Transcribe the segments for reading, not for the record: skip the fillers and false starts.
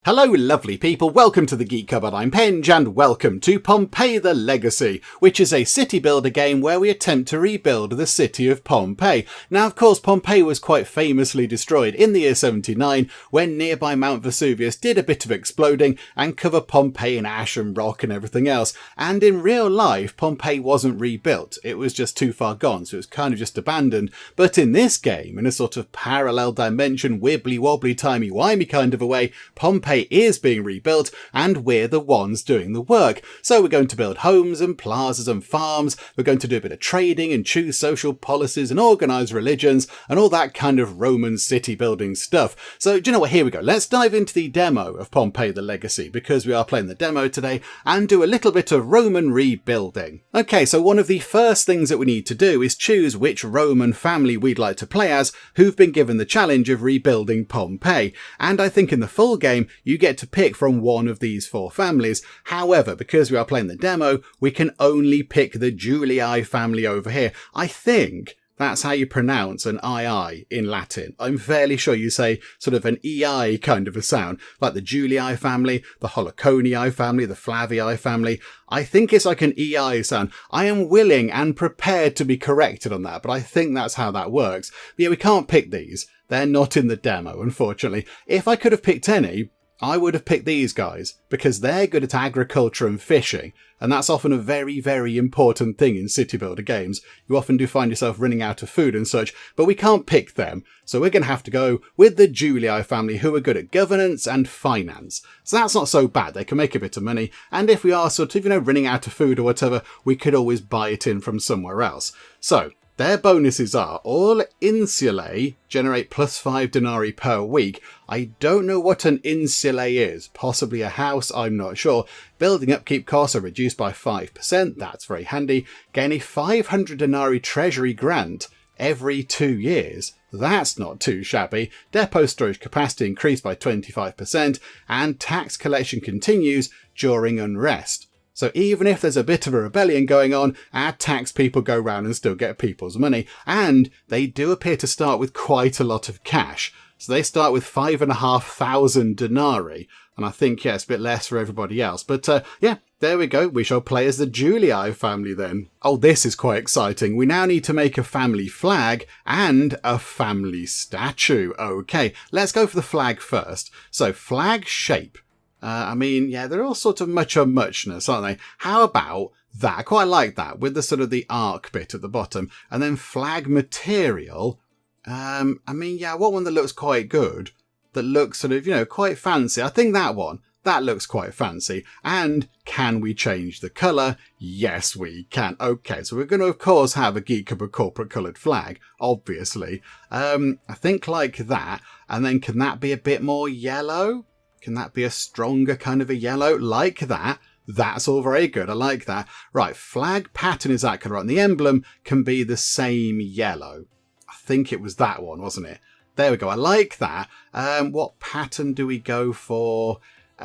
Hello lovely people, welcome to the Geek Cupboard, I'm Penge, and welcome to Pompeii the Legacy, which is a city builder game where we attempt to rebuild the city of Pompeii. Now of course Pompeii was quite famously destroyed in the year 79 when nearby Mount Vesuvius did a bit of exploding and covered Pompeii in ash and rock and everything else, and in real life Pompeii wasn't rebuilt, it was just too far gone, so it was kind of just abandoned. But in this game, in a sort of parallel dimension, wibbly wobbly timey wimey kind of a way, Pompeii is being rebuilt and we're the ones doing the work. So we're going to build homes and plazas and farms, we're going to do a bit of trading and choose social policies and organise religions and all that kind of Roman city building stuff. So do you know what, here we go, let's dive into the demo of Pompeii the Legacy because we are playing the demo today and do a little bit of Roman rebuilding. Okay, so one of the first things that we need to do is choose which Roman family we'd like to play as who've been given the challenge of rebuilding Pompeii, and I think in the full game you get to pick from one of these four families. However, because we are playing the demo, we can only pick the Julii family over here. I think that's how you pronounce an II in Latin. I'm fairly sure you say sort of an EI kind of a sound, like the Julii family, the Holoconii family, the Flavii family. I think it's like an EI sound. I am willing and prepared to be corrected on that, but I think that's how that works. But yeah, we can't pick these. They're not in the demo, unfortunately. If I could have picked any, I would have picked these guys because they're good at agriculture and fishing, and that's often a very, very important thing in city builder games. You often do find yourself running out of food and such, but we can't pick them, so we're going to have to go with the Julii family who are good at governance and finance. So that's not so bad, they can make a bit of money, and if we are sort of, running out of food or whatever, we could always buy it in from somewhere else. So their bonuses are all insulae generate +5 denarii per week. I don't know what an insulae is, possibly a house, I'm not sure. Building upkeep costs are reduced by 5%, that's very handy. Gain a 500 denarii treasury grant every 2 years. That's not too shabby. Depot storage capacity increased by 25%, and tax collection continues during unrest. So even if there's a bit of a rebellion going on, our tax people go round and still get people's money. And they do appear to start with quite a lot of cash. So they start with 5,500 denarii. And I think, yeah, it's a bit less for everybody else. But yeah, there we go. We shall play as the Julii family then. Oh, this is quite exciting. We now need to make a family flag and a family statue. Okay, let's go for the flag first. So flag shape. Yeah, they're all sort of much on muchness, aren't they? How about that? I quite like that, with the sort of the arc bit at the bottom. And then flag material. Yeah, I want one that looks quite good. That looks sort of, quite fancy. I think that one. That looks quite fancy. And can we change the colour? Yes, we can. Okay, so we're going to, of course, have a Geek Cupboard corporate coloured flag, obviously. I think like that. And then can that be a bit more yellow? Can that be a stronger kind of a yellow? Like that. That's all very good. I like that. Right, flag pattern is that colour. And the emblem can be the same yellow. I think it was that one, wasn't it? There we go. I like that. What pattern do we go for? Do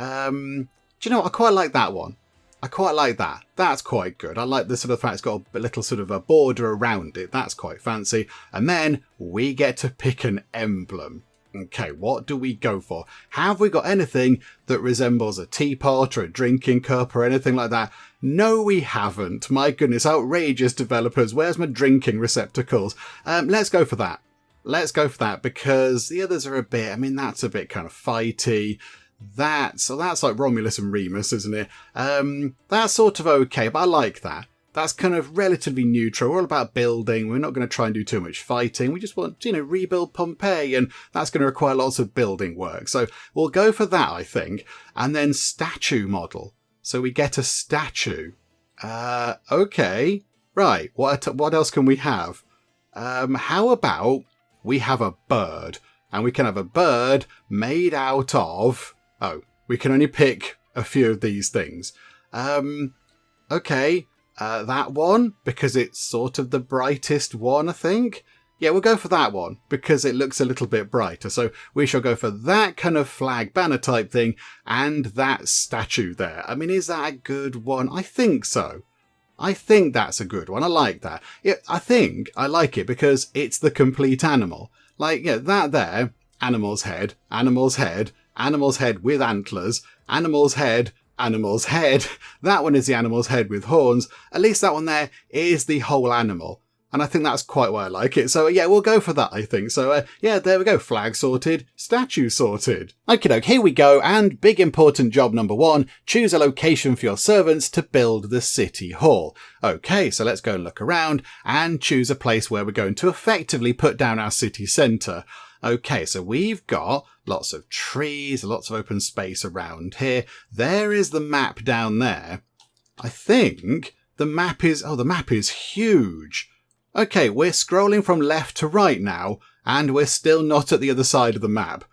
you know what? I quite like that one. I quite like that. That's quite good. I like the sort of fact it's got a little sort of a border around it. That's quite fancy. And then we get to pick an emblem. Okay, what do we go for? Have we got anything that resembles a teapot or a drinking cup or anything like that? No, we haven't. My goodness, outrageous developers. Where's my drinking receptacles? Let's go for that. Let's go for that because the others are a bit, that's a bit kind of fighty. That's like Romulus and Remus, isn't it? That's sort of okay, but I like that. That's kind of relatively neutral. We're all about building. We're not going to try and do too much fighting. We just want, rebuild Pompeii, and that's going to require lots of building work. So we'll go for that, I think. And then statue model. So we get a statue. Okay. Right. What else can we have? How about we have a bird? And we can have a bird made out of... Oh, we can only pick a few of these things. Okay. That one, because it's sort of the brightest one, I think. Yeah, we'll go for that one, because it looks a little bit brighter. So we shall go for that kind of flag banner type thing, and that statue there. Is that a good one? I think so. I think that's a good one. I like that. Yeah, I think I like it because it's the complete animal. Like, yeah, that there, animal's head, animal's head with antlers, animal's head, animal's head. That one is the animal's head with horns. At least that one there is the whole animal. And I think that's quite why I like it. So yeah, we'll go for that, I think. So yeah, there we go. Flag sorted, statue sorted. Okie doke, here we go. And big important job number 1, choose a location for your servants to build the city hall. Okay, so let's go and look around and choose a place where we're going to effectively put down our city centre. Okay, so we've got lots of trees, lots of open space around here. There is the map down there. I think the map is huge. Okay, we're scrolling from left to right now, and we're still not at the other side of the map.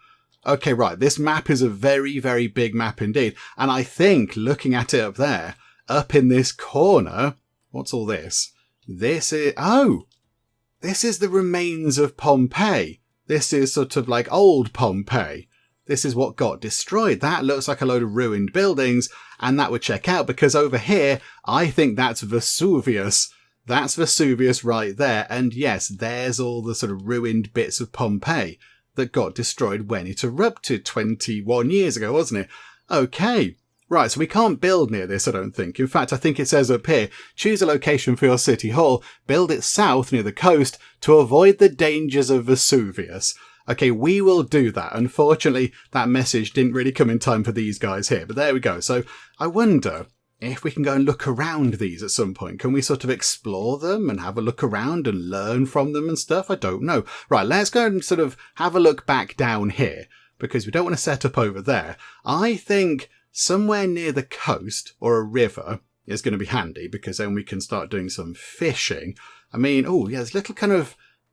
Okay, right, this map is a very, very big map indeed. And I think, looking at it up there, up in this corner, what's all this? This is the remains of Pompeii. This is sort of like old Pompeii. This is what got destroyed. That looks like a load of ruined buildings, and that would check out, because over here, I think that's Vesuvius. That's Vesuvius right there, and yes, there's all the sort of ruined bits of Pompeii that got destroyed when it erupted 21 years ago, wasn't it? Okay, right, so we can't build near this, I don't think. In fact, I think it says up here, choose a location for your city hall, build it south near the coast to avoid the dangers of Vesuvius. Okay, we will do that. Unfortunately, that message didn't really come in time for these guys here, but there we go. So I wonder if we can go and look around these at some point. Can we sort of explore them and have a look around and learn from them and stuff? I don't know. Right, let's go and sort of have a look back down here, because we don't want to set up over there. I think somewhere near the coast or a river is going to be handy, because then we can start doing some fishing. I mean, oh yeah,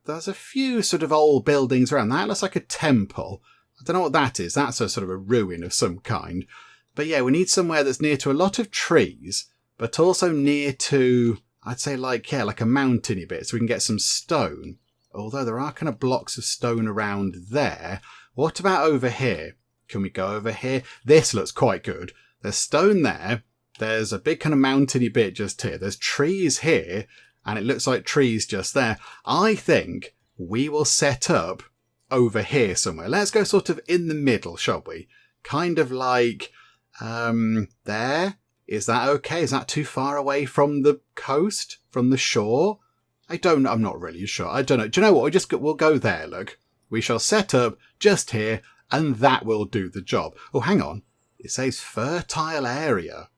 there's a few sort of old buildings around. That looks like a temple. I don't know what that is. That's a sort of a ruin of some kind. But yeah, we need somewhere that's near to a lot of trees, but also near to, I'd say like a mountainy bit, so we can get some stone. Although there are kind of blocks of stone around there. What about over here? Can we go over here? This looks quite good. There's stone there. There's a big kind of mountainy bit just here. There's trees here, and it looks like trees just there. I think we will set up over here somewhere. Let's go sort of in the middle, shall we? Kind of like there. Is that okay? Is that too far away from the coast, from the shore? I'm not really sure. I don't know. Do you know what? We'll go there, look. We shall set up just here, and that will do the job. Oh, hang on. It says fertile area.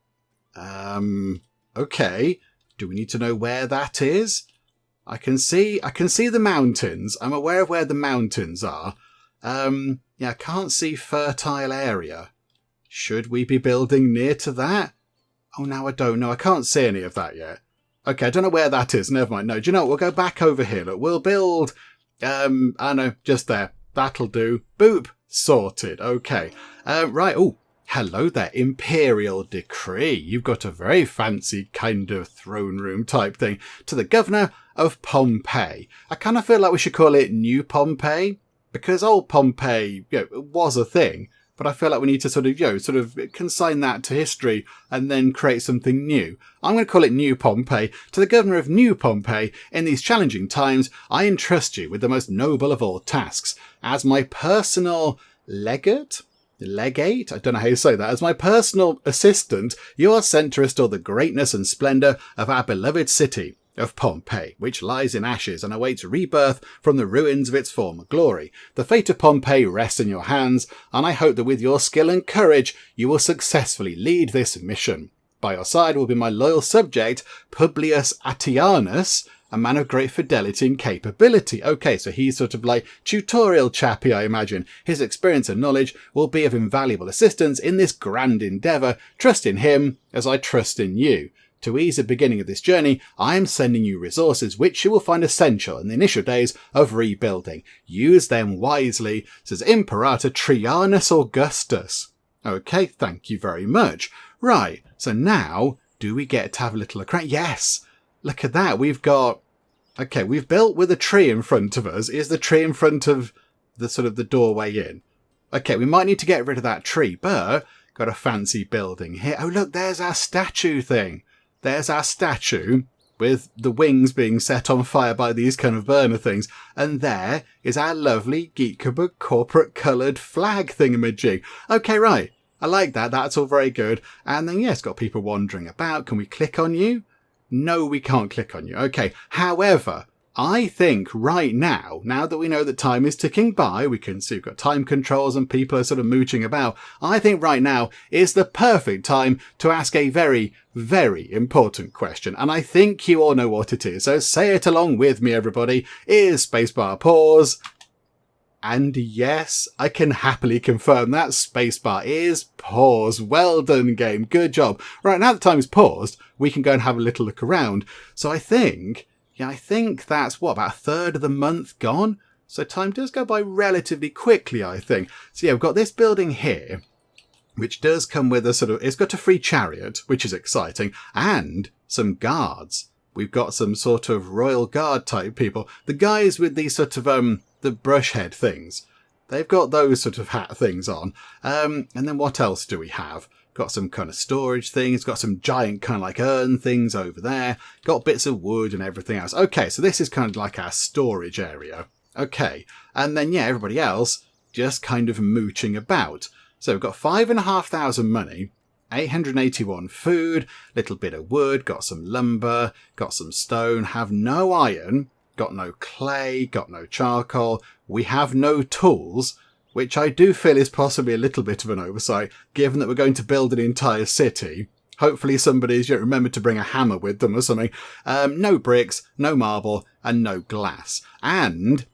Okay. Do we need to know where that is? I can see the mountains. I'm aware of where the mountains are. Yeah, I can't see fertile area. Should we be building near to that? Oh, now I don't know. I can't see any of that yet. Okay, I don't know where that is. Never mind. No, do you know what? We'll go back over here. Look, we'll build, I know, just there. That'll do. Boop. Sorted. Okay. Right. Oh, hello there. Imperial decree. You've got a very fancy kind of throne room type thing. To the governor of Pompeii. I kind of feel like we should call it New Pompeii, because old Pompeii, was a thing. But I feel like we need to sort of consign that to history and then create something new. I'm going to call it New Pompeii. To the governor of New Pompeii, in these challenging times, I entrust you with the most noble of all tasks. As my personal legate? I don't know how you say that. As my personal assistant, you are sent to restore the greatness and splendour of our beloved city of Pompeii, which lies in ashes and awaits rebirth from the ruins of its former glory. The fate of Pompeii rests in your hands, and I hope that with your skill and courage, you will successfully lead this mission. By your side will be my loyal subject, Publius Attianus, a man of great fidelity and capability. Okay, so he's sort of like tutorial chappy, I imagine. His experience and knowledge will be of invaluable assistance in this grand endeavour. Trust in him as I trust in you. To ease the beginning of this journey, I am sending you resources which you will find essential in the initial days of rebuilding. Use them wisely, says Imperator Trianus Augustus. Okay, thank you very much. Right, so now, do we get to have a little look around? Yes! Look at that, we've got... Okay, we've built with a tree in front of us. Is the tree in front of the sort of the doorway in? Okay, we might need to get rid of that tree, but got a fancy building here. Oh, look, there's our statue thing. There's our statue, with the wings being set on fire by these kind of burner things. And there is our lovely Geek Cupboard corporate coloured flag thingamajig. Okay, right. I like that. That's all very good. And then, yeah, it's got people wandering about. Can we click on you? No, we can't click on you. Okay. However, I think right now that we know that time is ticking by, we can see we've got time controls and people are sort of mooching about. I think right now is the perfect time to ask a very, very important question. And I think you all know what it is. So say it along with me, everybody. Is spacebar pause? And yes, I can happily confirm that spacebar is pause. Well done, game. Good job. Right, now that time is paused, we can go and have a little look around. So I think that's, what, about a third of the month gone? So time does go by relatively quickly, I think. So yeah, we've got this building here, which does come with a sort of, it's got a free chariot, which is exciting, and some guards. We've got some sort of royal guard type people. The guys with these sort of, the brush head things. They've got those sort of hat things on. And then what else do we have? Got some kind of storage things. Got some giant kind of like urn things over there. Got bits of wood and everything else. Okay, so this is kind of like our storage area. Okay. And then, yeah, everybody else just kind of mooching about. So we've got 5,500 money. 881 food, little bit of wood, got some lumber, got some stone, have no iron, got no clay, got no charcoal, we have no tools, which I do feel is possibly a little bit of an oversight, given that we're going to build an entire city. Hopefully somebody's remembered to bring a hammer with them or something. No bricks, no marble, and no glass. And,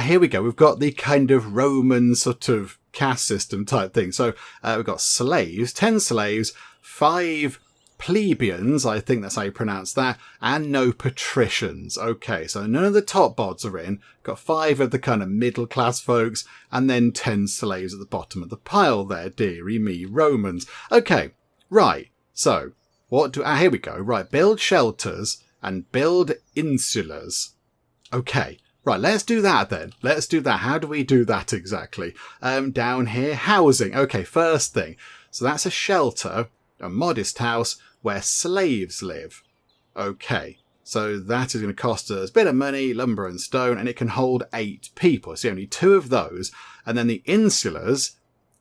here we go, we've got the kind of Roman sort of caste system type thing. So we've got slaves, 10 slaves, 5 plebians, I think that's how you pronounce that, and no patricians. Okay, so none of the top bods are in. Got 5 of the kind of middle class folks, and then 10 slaves at the bottom of the pile there. Dearie me, Romans. Okay, right. So here we go. Right, build shelters and build insulars. Okay. Right, let's do that then. Let's do that. How do we do that exactly? Down here, housing. Okay, first thing. So that's a shelter, a modest house where slaves live. Okay, so that is going to cost us a bit of money, lumber and stone, and it can hold 8 people. So only 2 of those. And then the insulars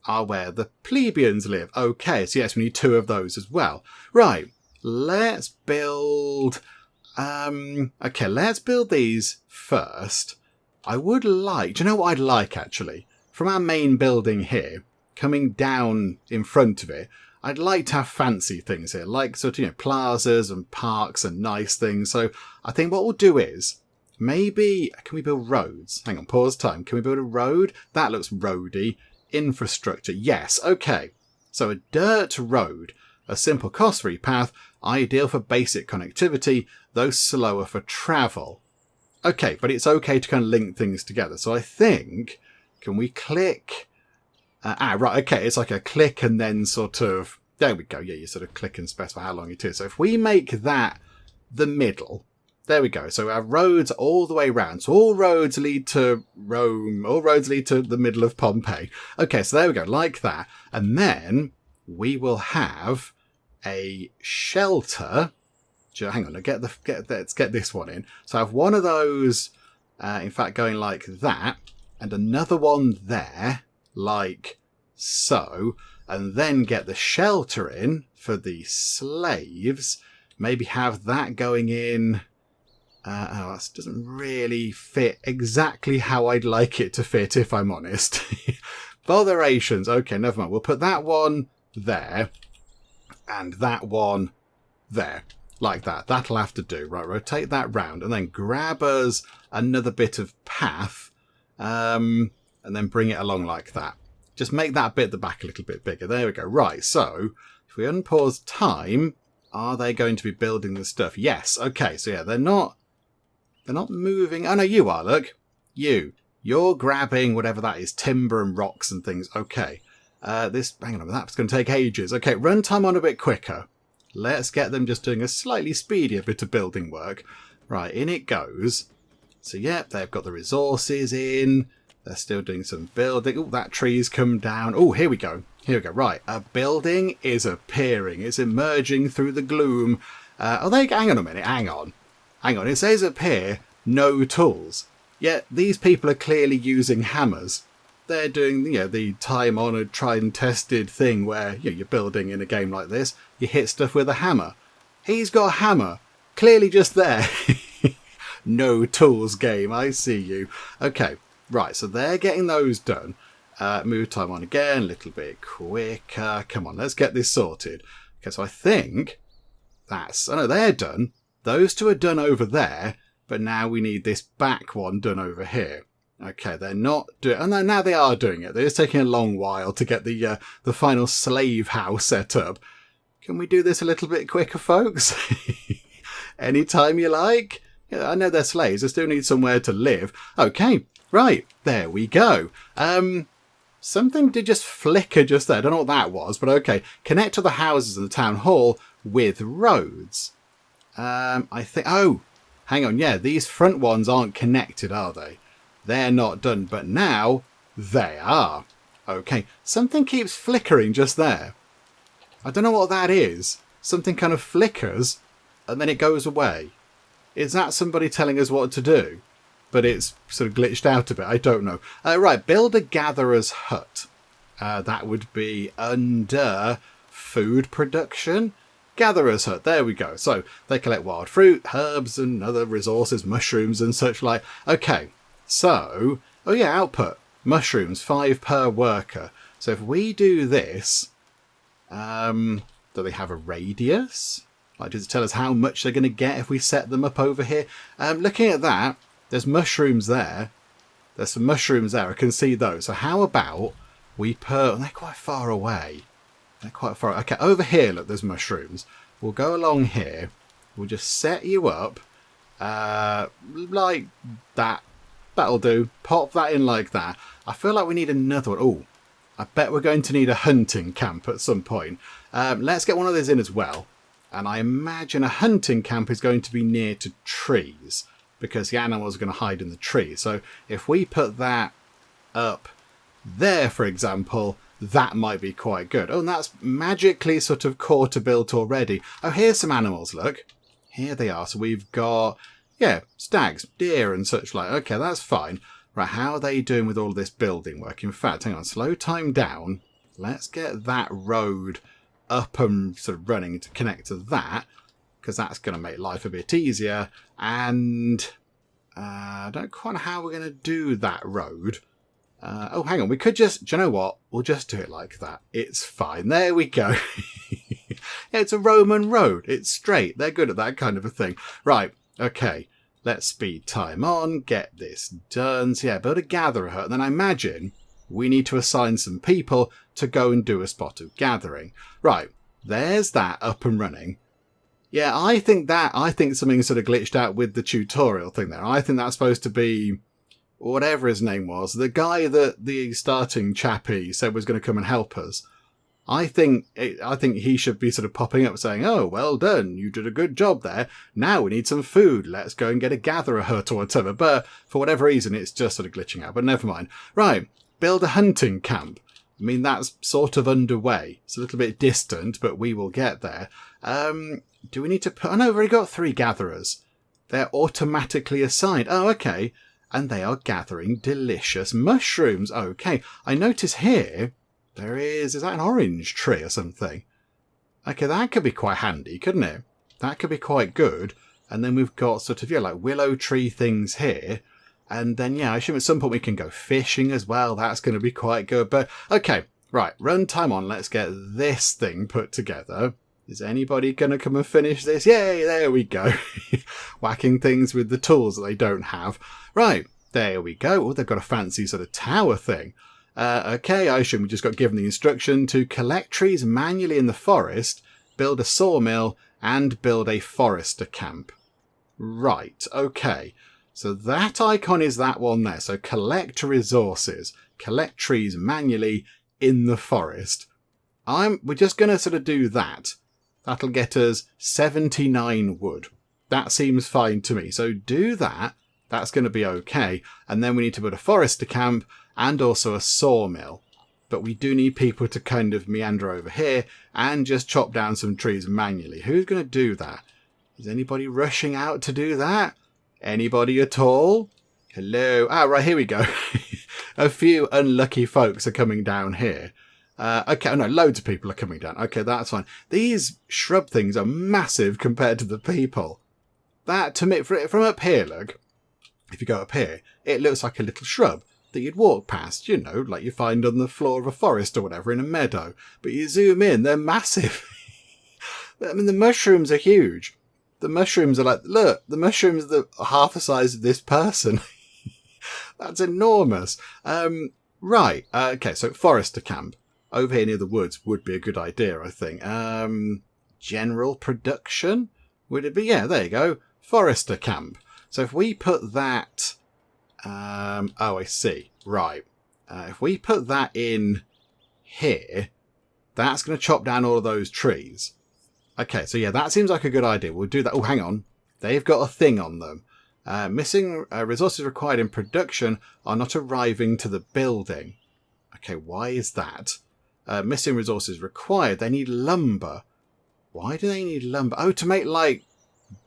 are where the plebeians live. Okay, so yes, we need 2 of those as well. Right, let's build... okay, let's build these first. I would like... Do you know what I'd like, actually? From our main building here, coming down in front of it, I'd like to have fancy things here, like sort of, plazas and parks and nice things. So I think what we'll do is, maybe... Can we build roads? Hang on, pause time. Can we build a road? That looks roady. Infrastructure. Yes, okay. So a dirt road, a simple cost-free path, ideal for basic connectivity, though slower for travel. Okay, but it's okay to kind of link things together. So I think, can we click? Right, okay, it's like a click and then sort of, there we go. Yeah, you sort of click and specify how long it is. So if we make that the middle, there we go. So our roads all the way around. So all roads lead to Rome, all roads lead to the middle of Pompeii. Okay, so there we go, like that. And then we will have a shelter. Hang on, let's get this one in. So I have one of those, in fact, going like that, and another one there, like so, and then get the shelter in for the slaves. Maybe have that going in. That doesn't really fit exactly how I'd like it to fit, if I'm honest. Botherations. Okay, never mind. We'll put that one there, and that one there. Like that. That'll have to do. Right, rotate that round and then grab us another bit of path and then bring it along like that. Just make that bit at the back a little bit bigger. There we go. Right, so if we unpause time, are they going to be building the stuff? Yes. Okay, so yeah, they're not moving. Oh no, you are, look. You're grabbing whatever that is, timber and rocks and things. Okay. Hang on, that's going to take ages. Okay, run time on a bit quicker. Let's get them just doing a slightly speedier bit of building work. Right, in it goes. So, yep, they've got the resources in. They're still doing some building. Oh, that tree's come down. Oh, here we go. Here we go. Right, a building is appearing. It's emerging through the gloom. Hang on a minute, hang on. It says up here, no tools. Yet these people are clearly using hammers. They're doing, the time-honoured, tried and tested thing where you're building in a game like this, you hit stuff with a hammer. He's got a hammer, clearly just there. No tools game, I see you. Okay, right, so they're getting those done. Move time on again, a little bit quicker. Come on, let's get this sorted. Okay, so I think they're done. Those two are done over there, but now we need this back one done over here. Okay, they're not doing... Oh, no, now they are doing it. They're just taking a long while to get the final slave house set up. Can we do this a little bit quicker, folks? Anytime you like. Yeah, I know they're slaves. They still need somewhere to live. Okay, right. There we go. Something did just flicker just there. I don't know what that was, but okay. Connect to the houses in the town hall with roads. I think... Oh, hang on. Yeah, these front ones aren't connected, are they? They're not done, but now they are. Okay, something keeps flickering just there. I don't know what that is. Something kind of flickers and then it goes away. Is that somebody telling us what to do? But it's sort of glitched out a bit. I don't know. Right, build a gatherer's hut. That would be under food production. Gatherer's hut. There we go. So they collect wild fruit, herbs and other resources, mushrooms and such like. Okay. So, output. Mushrooms, 5 per worker. So if we do this, do they have a radius? Like, does it tell us how much they're going to get if we set them up over here? Looking at that, there's mushrooms there. There's some mushrooms there. I can see those. So how about we put... They're quite far away. Okay, over here, look, there's mushrooms. We'll go along here. We'll just set you up like that. That'll do. Pop that in like that. I feel like we need another one. Oh, I bet we're going to need a hunting camp at some point. Let's get one of those in as well. And I imagine a hunting camp is going to be near to trees because the animals are going to hide in the trees. So if we put that up there, for example, that might be quite good. Oh, and that's magically sort of quarter built already. Oh, here's some animals, look. Here they are. So we've got... Yeah, stags, deer and such like. Okay, that's fine. Right, how are they doing with all of this building work? In fact, hang on, slow time down. Let's get that road up and sort of running to connect to that, because that's going to make life a bit easier. And I don't quite know how we're going to do that road. Oh, hang on, we could just... Do you know what? We'll just do it like that. It's fine. There we go. It's a Roman road. It's straight. They're good at that kind of a thing. Right. Okay, let's speed time on, get this done. So yeah, build a gatherer hut. And then I imagine we need to assign some people to go and do a spot of gathering. Right, there's that up and running. Yeah, I think something sort of glitched out with the tutorial thing there. I think that's supposed to be whatever his name was. The guy that the starting chappie said was going to come and help us. I think he should be sort of popping up saying, oh, well done, you did a good job there. Now we need some food. Let's go and get a gatherer hut or whatever. But for whatever reason, it's just sort of glitching out. But never mind. Right, build a hunting camp. I mean, that's sort of underway. It's a little bit distant, but we will get there. Do we need to put... Oh, no, we've already got 3 gatherers. They're automatically assigned. Oh, okay. And they are gathering delicious mushrooms. Okay, I notice here... There is that an orange tree or something? Okay, that could be quite handy, couldn't it? That could be quite good. And then we've got sort of, like willow tree things here. And then, I assume at some point we can go fishing as well. That's going to be quite good. But, okay, right, run time on. Let's get this thing put together. Is anybody going to come and finish this? Yay, there we go. Whacking things with the tools that they don't have. Right, there we go. Oh, they've got a fancy sort of tower thing. Okay, I assume we just got given the instruction to collect trees manually in the forest, build a sawmill, and build a forester camp. Right, okay. So that icon is that one there. So collect resources, collect trees manually in the forest. We're just going to sort of do that. That'll get us 79 wood. That seems fine to me. So do that. That's going to be okay. And then we need to build a forester camp and also a sawmill. But we do need people to kind of meander over here and just chop down some trees manually. Who's going to do that? Is anybody rushing out to do that? Anybody at all? Hello? Ah, right, here we go. A few unlucky folks are coming down here. Okay, no, loads of people are coming down. Okay, that's fine. These shrub things are massive compared to the people. That, to me, from up here, look, if you go up here, it looks like a little shrub that you'd walk past, you know, like you find on the floor of a forest or whatever in a meadow. But you zoom in, they're massive. I mean, the mushrooms are huge. The mushrooms are like, look, the mushrooms are half the size of this person. That's enormous. Right, okay, so forester camp. Over here near the woods would be a good idea, I think. General production? Would it be? Yeah, there you go. Forester camp. So if we put that... oh, I see. Right. If we put that in here, that's going to chop down all of those trees. Okay, so yeah, that seems like a good idea. We'll do that. Oh, hang on. They've got a thing on them. Missing resources required in production are not arriving to the building. Okay, why is that? Missing resources required. They need lumber. Why do they need lumber? Oh, to make, like,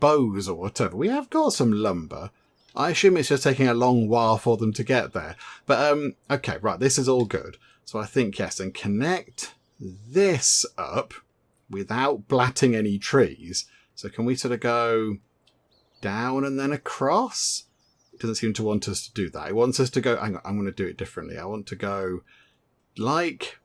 bows or whatever. We have got some lumber. I assume it's just taking a long while for them to get there. But, okay, right, this is all good. So I think, yes, and connect this up without blatting any trees. So can we sort of go down and then across? It doesn't seem to want us to do that. It wants us to go... Hang on, I'm going to do it differently. I want to go like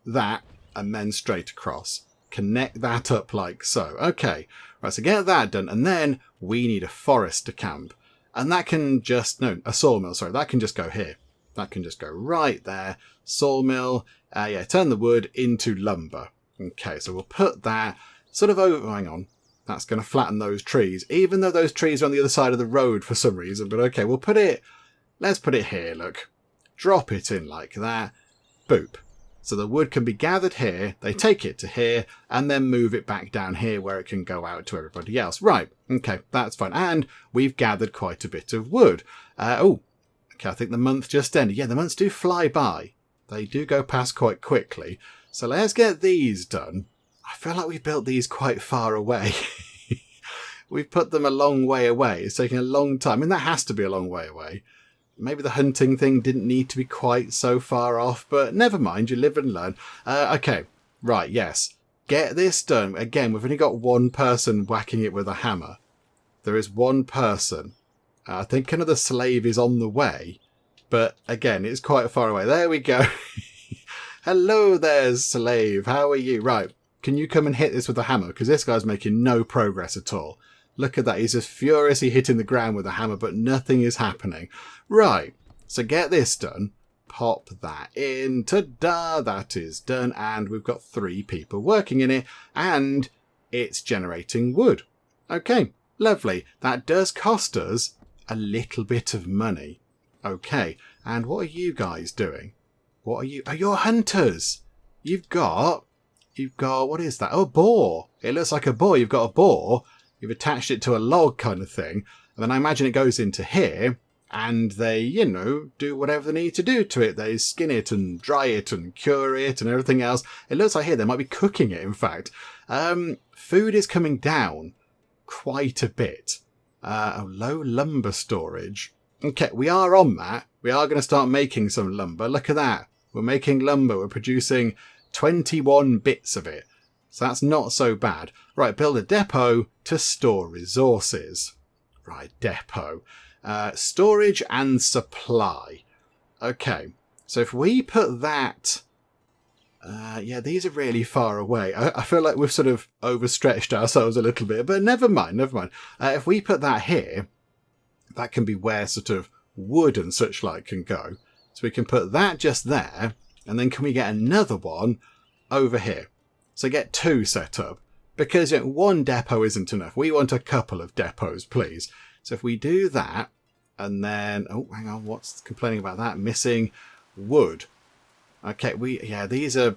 that and then straight across. Connect that up like so. Okay, right, so get that done. And then we need a forester camp. And that can just... No, a sawmill, sorry. That can just go here. That can just go right there. Sawmill. Yeah, turn the wood into lumber. Okay, so we'll put that sort of over... Hang on. That's going to flatten those trees, even though those trees are on the other side of the road for some reason. But okay, we'll put it... Let's put it here, look. Drop it in like that. Boop. So the wood can be gathered here, they take it to here, and then move it back down here where it can go out to everybody else. Right, okay, that's fine. And we've gathered quite a bit of wood. Oh, okay, I think the month just ended. Yeah, the months do fly by. They do go past quite quickly. So let's get these done. I feel like we've built these quite far away. We've put them a long way away. It's taking a long time. I mean, that has to be a long way away. Maybe the hunting thing didn't need to be quite so far off, but never mind, you live and learn. Okay, right, yes. Get this done. Again, we've only got one person whacking it with a hammer. There is one person. I think another slave is on the way, but again, it's quite far away. There we go. Hello there, slave. How are you? Right, can you come and hit this with a hammer? Because this guy's making no progress at all. Look at that. He's just furiously hitting the ground with a hammer, but nothing is happening. Right. So get this done. Pop that in. Ta-da! That is done. And we've got 3 people working in it. And it's generating wood. Okay. Lovely. That does cost us a little bit of money. Okay. And what are you guys doing? What are you... Oh, you're hunters. You've got... What is that? Oh, a boar. It looks like a boar. You've got a boar. You've attached it to a log kind of thing. And then I imagine it goes into here and they, you know, do whatever they need to do to it. They skin it and dry it and cure it and everything else. It looks like here they might be cooking it, in fact. Food is coming down quite a bit. Low lumber storage. Okay, we are on that. We are going to start making some lumber. Look at that. We're making lumber. We're producing 21 bits of it. So that's not so bad. Right, build a depot to store resources. Right, depot. Storage and supply. Okay, so if we put that... yeah, these are really far away. I feel like we've sort of overstretched ourselves a little bit, but never mind, never mind. If we put that here, that can be where sort of wood and such like can go. So we can put that just there, and then can we get another one over here? So get 2 set up, because you know, 1 depot isn't enough. We want a couple of depots, please. So if we do that, and then... Oh, hang on, what's complaining about that? Missing wood. Okay, these are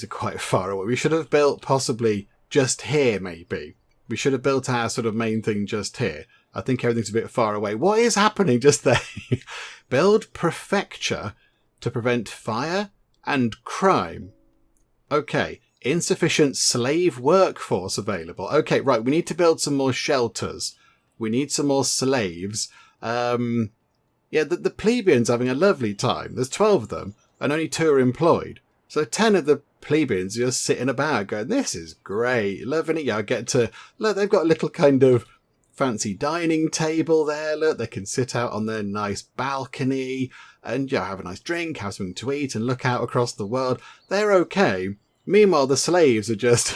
quite far away. We should have built possibly just here, maybe. We should have built our sort of main thing just here. I think everything's a bit far away. What is happening just there? Build prefecture to prevent fire and crime. Okay. insufficient slave workforce available. Okay, right, we need to build some more shelters. We need some more slaves. Yeah, the plebeians having a lovely time. There's 12 of them, and only 2 are employed. So 10 of the plebeians are just sitting about going, this is great, loving it. Yeah, I get to, look, they've got a little kind of fancy dining table there. Look, they can sit out on their nice balcony and have a nice drink, have something to eat, and look out across the world. They're okay. Meanwhile, the slaves are just,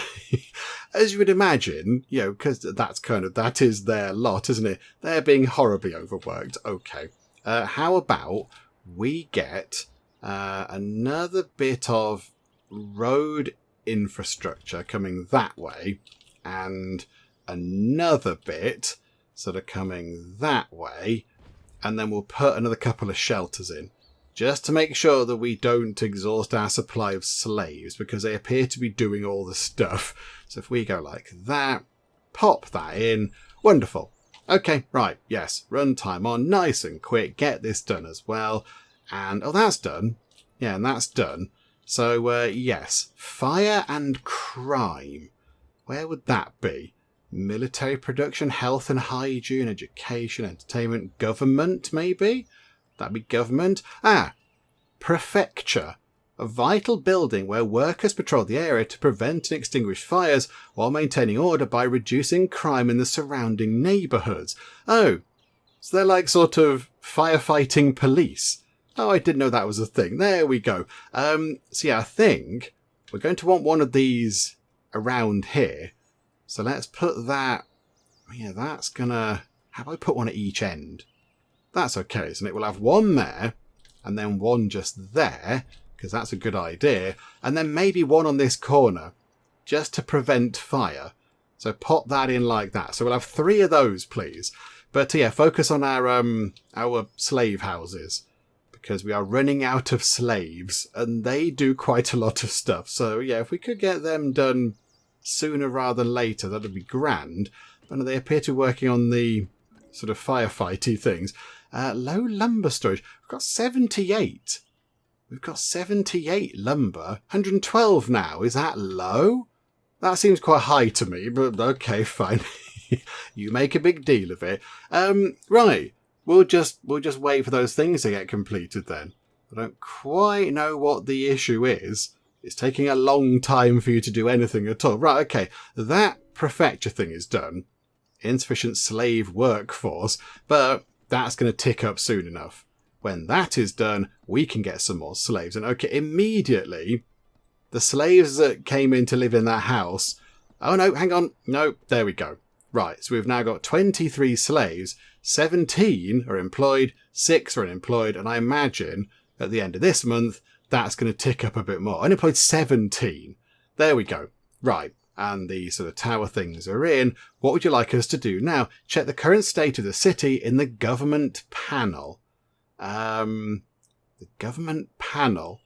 as you would imagine, because that is their lot, isn't it? They're being horribly overworked. Okay. How about we get another bit of road infrastructure coming that way, and another bit sort of coming that way, and then we'll put another couple of shelters in, just to make sure that we don't exhaust our supply of slaves, because they appear to be doing all the stuff. So if we go like that, pop that in, wonderful. Okay, right, yes, run time on, nice and quick, get this done as well. And, oh, that's done. Yeah, and that's done. So, yes, fire and crime. Where would that be? Military production, health and hygiene, education, entertainment, government, maybe? That'd be government. Prefecture. A vital building where workers patrol the area to prevent and extinguish fires while maintaining order by reducing crime in the surrounding neighbourhoods. Oh, so they're like sort of firefighting police. Oh, I didn't know that was a thing. There we go. So yeah, I think we're going to want one of these around here. So let's put that. Yeah, that's gonna. How about I put one at each end? That's okay, isn't it? We'll have one there, and then one just there, because that's a good idea. And then maybe one on this corner, just to prevent fire. So pop that in like that. So we'll have 3 of those, please. But yeah, focus on our slave houses, because we are running out of slaves, and they do quite a lot of stuff. So yeah, if we could get them done sooner rather than later, that'd be grand. But they appear to be working on the sort of firefighty things. Low lumber storage. We've got 78. We've got 78 lumber. 112 now. Is that low? That seems quite high to me, but okay, fine. You make a big deal of it. Right. We'll just wait for those things to get completed then. I don't quite know what the issue is. It's taking a long time for you to do anything at all. Right, okay. That prefecture thing is done. Insufficient slave workforce, but that's going to tick up soon enough. When that is done, we can get some more slaves. And okay, immediately, the slaves that came in to live in that house... Oh no, hang on. No, there we go. Right, so we've now got 23 slaves. 17 are employed, 6 are unemployed, and I imagine at the end of this month, that's going to tick up a bit more. Unemployed 17. There we go. Right. And the sort of tower things are in. What would you like us to do now? Check the current state of the city in the government panel. The government panel.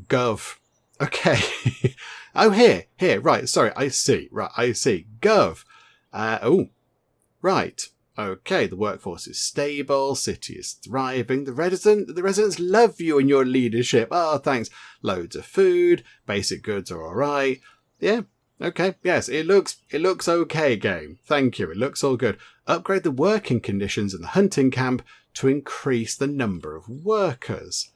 Gov. Okay. Oh, here. Right. Sorry. I see. Right. I see. Gov. Right. Okay. The workforce is stable. City is thriving. The residents love you and your leadership. Oh, thanks. Loads of food. Basic goods are all right. Yeah. Okay, yes, it looks okay, game. Thank you, it looks all good. Upgrade the working conditions in the hunting camp to increase the number of workers.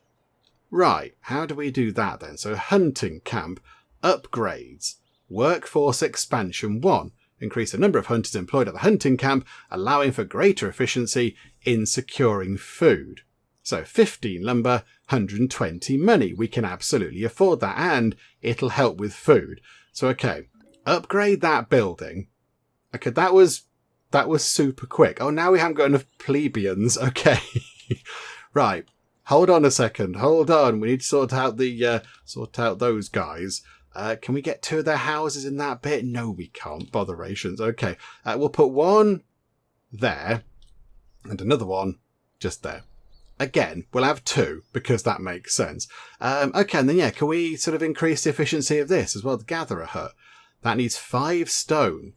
Right, how do we do that then? So hunting camp, upgrades, workforce expansion 1. Increase the number of hunters employed at the hunting camp, allowing for greater efficiency in securing food. So 15 lumber, 120 money. We can absolutely afford that, and it'll help with food. So okay. Upgrade that building. Okay, that was super quick. Oh, now we haven't got enough plebeians. Okay. Right. Hold on a second. Hold on. We need to sort out those guys. Can we get 2 of their houses in that bit? No, we can't. Botherations. Okay. We'll put one there and another one just there. Again, we'll have 2 because that makes sense. Okay, and then yeah, can we sort of increase the efficiency of this as well? The gatherer hut. That needs 5 stone.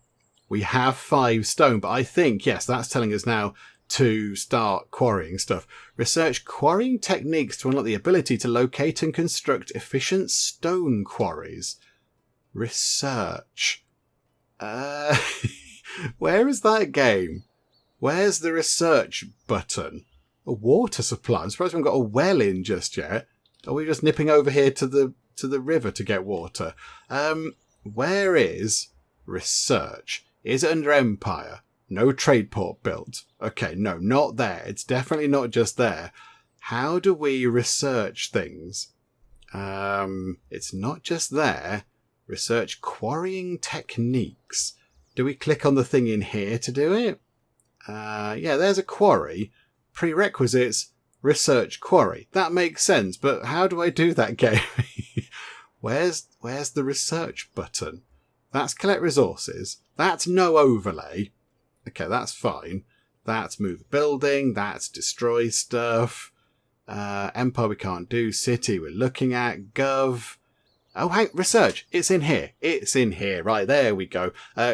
We have 5 stone, but I think, yes, that's telling us now to start quarrying stuff. Research quarrying techniques to unlock the ability to locate and construct efficient stone quarries. Research. Where is that game? Where's the research button? A water supply. I'm surprised we haven't got a well in just yet. Are we just nipping over here to the river to get water? Where is research? Is it under Empire? No trade port built. Okay, no, not there. It's definitely not just there. How do we research things? It's not just there. Research quarrying techniques. Do we click on the thing in here to do it? Yeah, there's a quarry. Prerequisites, research quarry. That makes sense, but how do I do that, game? Where's the research button? That's collect resources. That's no overlay. Okay, that's fine. That's move building. That's destroy stuff. Empire we can't do. City we're looking at. Gov. Oh, hey, research. It's in here. It's in here. Right, there we go.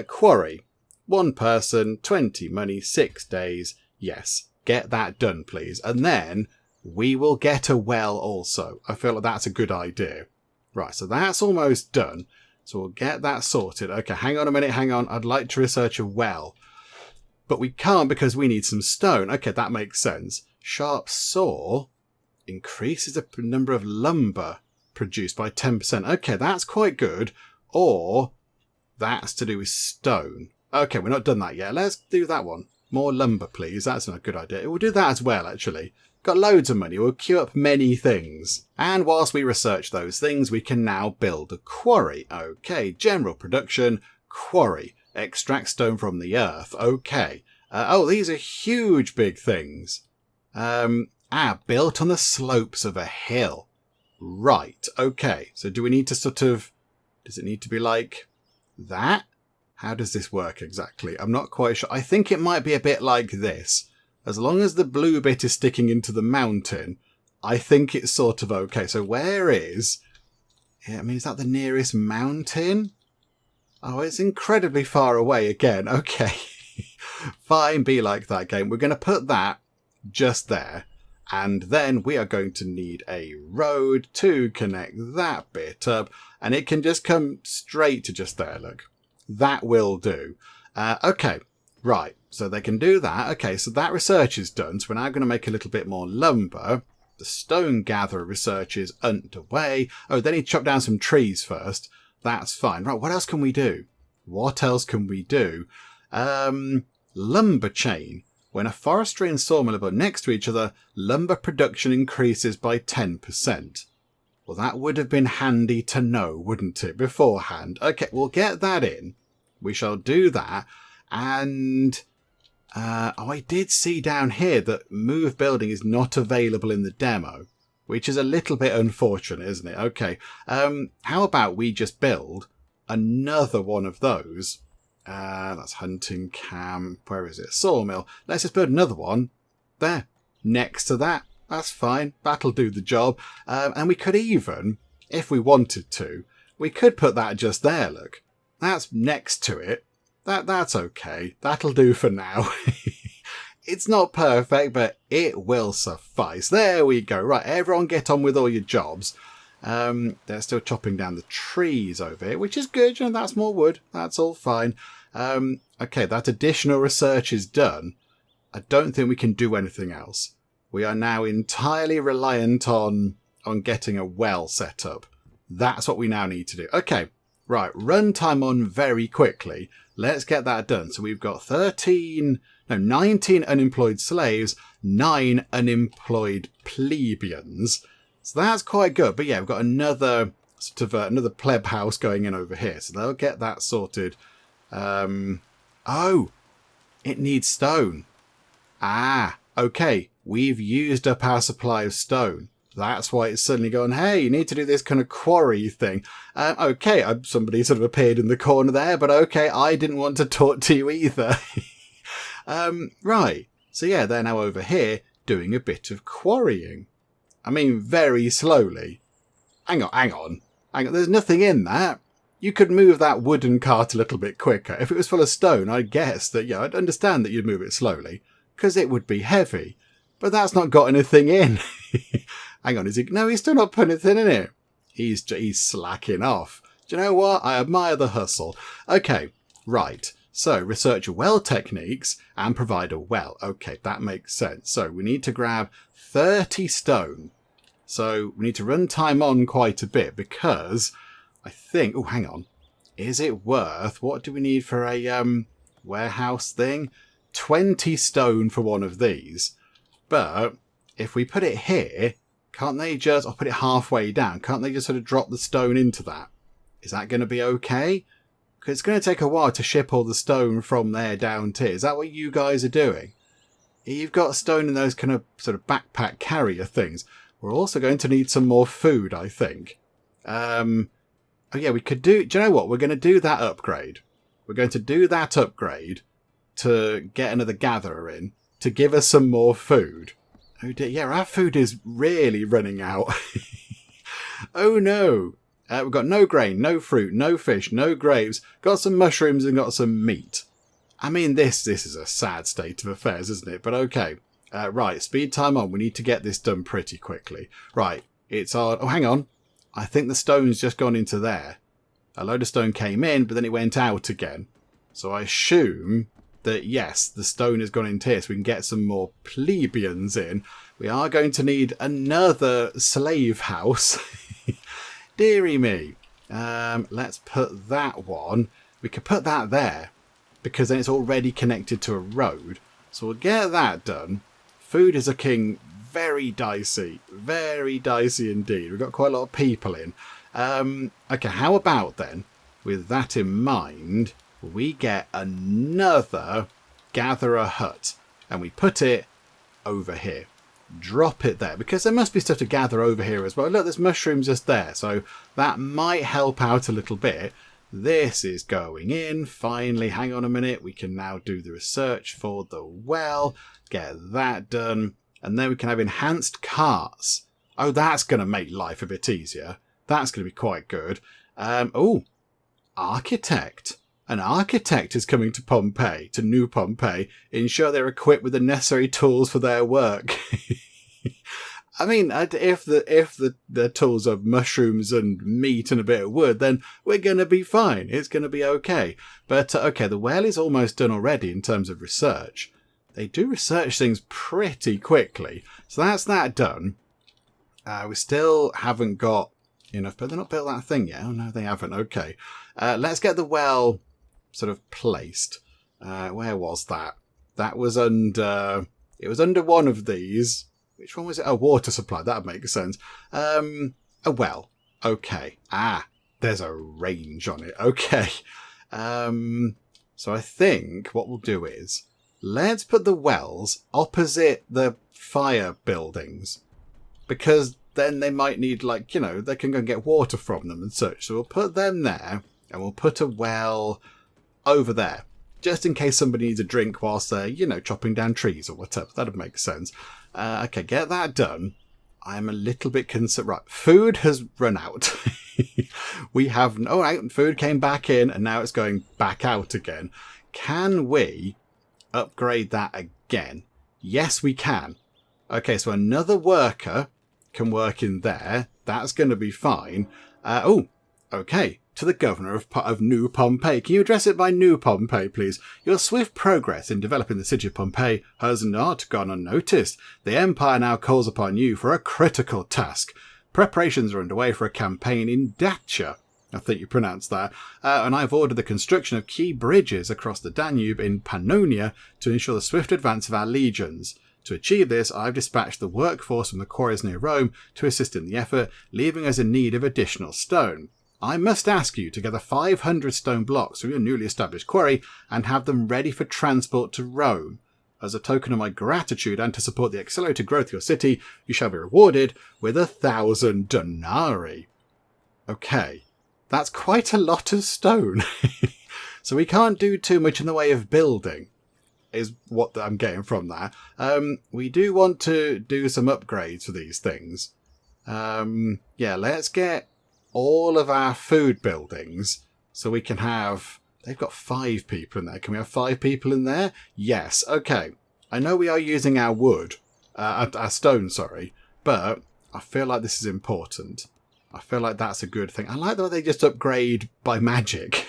Quarry. 1 person, 20 money, 6 days. Yes, get that done, please. And then we will get a well also. I feel like that's a good idea. Right, so that's almost done. So we'll get that sorted. Okay, hang on a minute, hang on. I'd like to research a well. But we can't because we need some stone. Okay, that makes sense. Sharp saw increases the number of lumber produced by 10%. Okay, that's quite good. Or that's to do with stone. Okay, we're not done that yet. Let's do that one. More lumber, please. That's not a good idea. We'll do that as well, actually. Got loads of money. We'll queue up many things. And whilst we research those things, we can now build a quarry. Okay, general production, quarry. Extract stone from the earth. Okay. Oh, these are huge big things. Built on the slopes of a hill. Right, okay. So do we need to sort of... Does it need to be like that? How does this work exactly? I'm not quite sure. I think it might be a bit like this. As long as the blue bit is sticking into the mountain, I think it's sort of okay. So where is... I mean, is that the nearest mountain? Oh, it's incredibly far away again. Okay. Fine, be like that, game. We're going to put that just there. And then we are going to need a road to connect that bit up. And it can just come straight to just there, look. That will do. Okay, right. So they can do that. Okay, so that research is done. So we're now going to make a little bit more lumber. The stone gatherer research is underway. Oh, they need to chop down some trees first. That's fine. Right, what else can we do? What else can we do? Lumber chain. When a forestry and sawmill are put next to each other, lumber production increases by 10%. Well, that would have been handy to know, wouldn't it, beforehand? Okay, we'll get that in. We shall do that. And... I did see down here that move building is not available in the demo, which is a little bit unfortunate, isn't it? Okay, how about we just build another one of those? That's hunting camp. Where is it? Sawmill. Let's just build another one there next to that. That's fine. That'll do the job. And we could even, if we wanted to, we could put that just there, look. That's next to it. That's okay. That'll do for now. It's not perfect, but it will suffice. There we go. Right, everyone get on with all your jobs. They're still chopping down the trees over here, which is good. You know, that's more wood. That's all fine. Okay, that additional research is done. I don't think we can do anything else. We are now entirely reliant on getting a well set up. That's what we now need to do. Okay, right, runtime on very quickly. Let's get that done. So we've got 19 unemployed slaves, 9 unemployed plebeians. So that's quite good. But yeah, we've got another sort of another pleb house going in over here. So they'll get that sorted. Oh, it needs stone. Okay. We've used up our supply of stone. That's why it's suddenly going, hey, you need to do this kind of quarry thing. Okay, somebody sort of appeared in the corner there, but okay, I didn't want to talk to you either. Right. So yeah, they're now over here doing a bit of quarrying. I mean, very slowly. Hang on. There's nothing in that. You could move that wooden cart a little bit quicker. If it was full of stone, I'd guess that, yeah, I'd understand that you'd move it slowly, because it would be heavy. But that's not got anything in. Hang on, is he? No, he's still not putting anything in it. He's slacking off. Do you know what? I admire the hustle. Okay, right. So, research well techniques and provide a well. Okay, that makes sense. So, we need to grab 30 stone. So, we need to run time on quite a bit because I think... Oh, hang on. Is it worth... What do we need for a warehouse thing? 20 stone for one of these. But if we put it here, can't they just... I'll put it halfway down. Can't they just sort of drop the stone into that? Is that going to be okay? Because it's going to take a while to ship all the stone from there down to here. Is that what you guys are doing? You've got stone in those kind of sort of backpack carrier things. We're also going to need some more food, I think. Oh yeah, we could do... Do you know what? We're going to do that upgrade. We're going to do that upgrade to get another gatherer in to give us some more food. Oh dear, yeah, our food is really running out. Oh no. We've got no grain, no fruit, no fish, no grapes, got some mushrooms and got some meat. I mean, this is a sad state of affairs, isn't it? But okay. Right, speed time on. We need to get this done pretty quickly. Right, it's on. Oh, hang on. I think the stone's just gone into there. A load of stone came in, but then it went out again. So I assume that, yes, the stone has gone into here, so we can get some more plebeians in. We are going to need another slave house. Deary me. Let's put that one. We could put that there because then it's already connected to a road. So we'll get that done. Food is looking very dicey. Very dicey indeed. We've got quite a lot of people in. Okay, how about then, with that in mind, we get another gatherer hut and we put it over here. Drop it there because there must be stuff to gather over here as well. Look, there's mushrooms just there, so that might help out a little bit. This is going in. Finally, hang on a minute. We can now do the research for the well. Get that done. And then we can have enhanced carts. Oh, that's going to make life a bit easier. That's going to be quite good. Oh, architect. An architect is coming to Pompeii, to New Pompeii, ensure they're equipped with the necessary tools for their work. I mean, if the tools are mushrooms and meat and a bit of wood, then we're going to be fine. It's going to be okay. But, okay, the well is almost done already in terms of research. They do research things pretty quickly. So that's that done. We still haven't got enough, but they're not built that thing yet. Oh, no, they haven't. Okay. Let's get the well sort of placed. Where was that? That was under... It was under one of these. Which one was it? A water supply. That makes sense. A well. Okay. Ah, there's a range on it. Okay. So I think what we'll do is let's put the wells opposite the fire buildings. Because then they might need, like, you know, they can go and get water from them and such. So we'll put them there and we'll put a well over there. Just in case somebody needs a drink whilst they're, you know, chopping down trees or whatever. That'd make sense. Okay, get that done. I'm a little bit concerned. Right, food has run out. We have... Oh, right, food came back in and now it's going back out again. Can we upgrade that again? Yes, we can. Okay, so another worker can work in there. That's going to be fine. Oh, okay. To the governor of New Pompeii. Can you address it by New Pompeii, please? Your swift progress in developing the city of Pompeii has not gone unnoticed. The empire now calls upon you for a critical task. Preparations are underway for a campaign in Dacia. I think you pronounced that. And I've ordered the construction of key bridges across the Danube in Pannonia to ensure the swift advance of our legions. To achieve this, I've dispatched the workforce from the quarries near Rome to assist in the effort, leaving us in need of additional stone. I must ask you to gather 500 stone blocks from your newly established quarry and have them ready for transport to Rome. As a token of my gratitude and to support the accelerated growth of your city, you shall be rewarded with 1,000 denarii. Okay, that's quite a lot of stone. So we can't do too much in the way of building, is what I'm getting from that. We do want to do some upgrades for these things. Yeah, let's get all of our food buildings so we can have... They've got 5 people in there. Can we have 5 people in there? Yes. Okay. I know we are using our wood, our stone, sorry, but I feel like this is important. I feel like that's a good thing. I like the way they just upgrade by magic.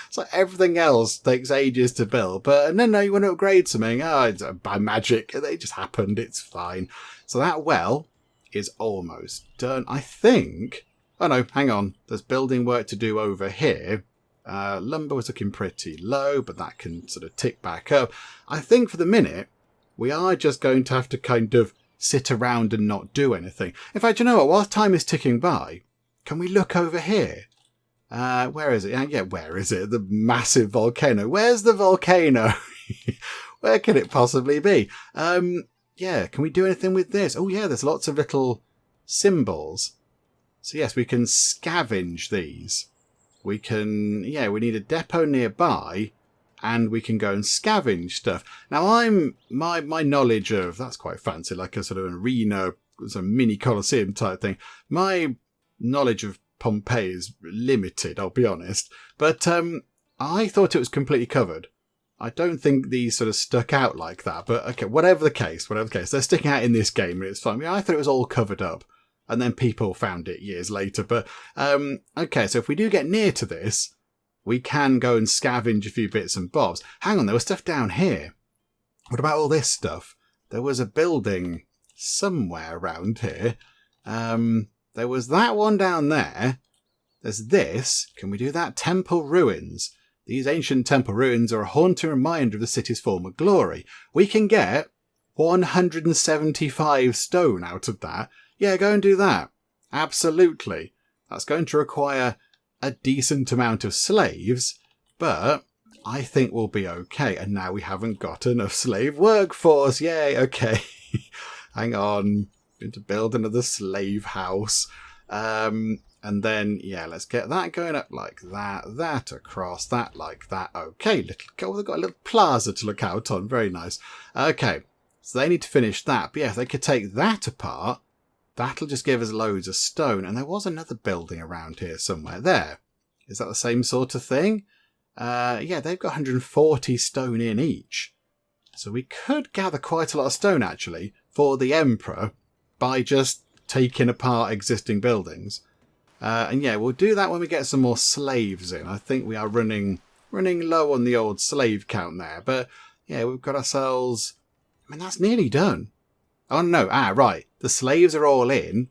It's like everything else takes ages to build, but no, you want to upgrade something. Oh, it's by magic. It just happened. It's fine. So that well is almost done. I think... Oh no, hang on. There's building work to do over here. Lumber was looking pretty low, but that can sort of tick back up. I think for the minute, we are just going to have to kind of sit around and not do anything. In fact, you know what? Whilst time is ticking by, can we look over here? Where is it? Yeah, where is it? The massive volcano. Where's the volcano? Where can it possibly be? Yeah, can we do anything with this? Oh yeah, there's lots of little symbols. So yes, we can scavenge these. We can, yeah, we need a depot nearby, and we can go and scavenge stuff. Now my knowledge of, that's quite fancy, like a sort of an arena, sort of mini Colosseum type thing. My knowledge of Pompeii is limited, I'll be honest. But I thought it was completely covered. I don't think these sort of stuck out like that. But okay, whatever the case, they're sticking out in this game, and it's fine. I thought it was all covered up. And then people found it years later. But, okay, so if we do get near to this, we can go and scavenge a few bits and bobs. Hang on, there was stuff down here. What about all this stuff? There was a building somewhere around here. There was that one down there. There's this. Can we do that? Temple ruins. These ancient temple ruins are a haunting reminder of the city's former glory. We can get 175 stone out of that. Yeah, go and do that. Absolutely. That's going to require a decent amount of slaves, but I think we'll be okay. And now we haven't got enough slave workforce. Yay, okay. Hang on. Going to build another slave house. And then, yeah, let's get that going up like that. That across, that like that. Okay, they've got a little plaza to look out on. Very nice. Okay, so they need to finish that. But yeah, if they could take that apart, that'll just give us loads of stone. And there was another building around here somewhere. There. Is that the same sort of thing? Yeah, they've got 140 stone in each. So we could gather quite a lot of stone, actually, for the Emperor by just taking apart existing buildings. And yeah, we'll do that when we get some more slaves in. I think we are running low on the old slave count there. But yeah, we've got ourselves... I mean, that's nearly done. Oh, no. Right. The slaves are all in,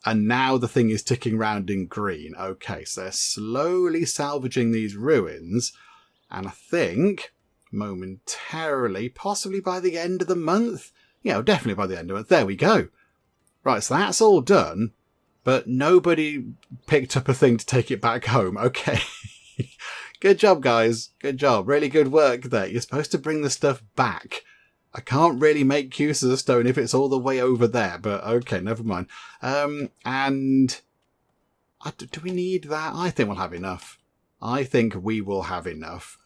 and now the thing is ticking round in green. Okay, so they're slowly salvaging these ruins, and I think momentarily, possibly by the end of the month, definitely by the end of the month, there we go. Right, so that's all done, but nobody picked up a thing to take it back home. Okay. Good job, guys. Good job. Really good work there. You're supposed to bring the stuff back. I can't really make use of the stone if it's all the way over there, but okay, never mind. And do we need that? I think we'll have enough. I think we will have enough.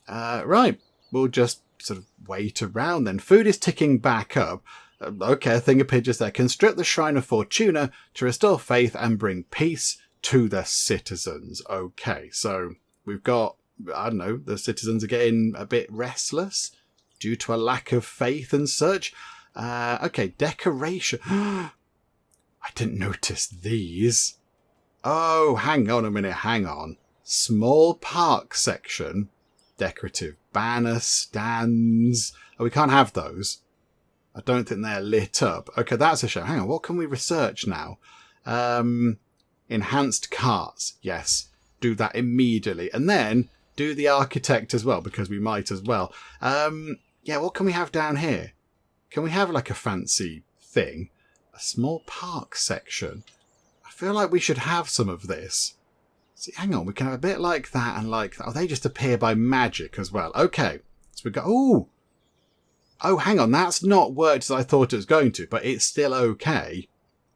Right, we'll just sort of wait around then. Food is ticking back up. Okay, a thing of pigeons there. Construct the Shrine of Fortuna to restore faith and bring peace to the citizens. Okay, so we've got, I don't know, the citizens are getting a bit restless due to a lack of faith and such. Okay, decoration. I didn't notice these. Oh, hang on a minute, hang on. Small park section. Decorative banner stands. Oh, we can't have those. I don't think they're lit up. Okay, that's a shame. Hang on, what can we research now? Enhanced carts. Yes, do that immediately. And then do the architect as well, because we might as well. Yeah, what can we have down here? Can we have like a fancy thing? A small park section. I feel like we should have some of this. See, hang on, we can have a bit like that and like that. Oh, they just appear by magic as well. Okay, so we go. Oh, hang on, that's not worked as I thought it was going to, but it's still okay.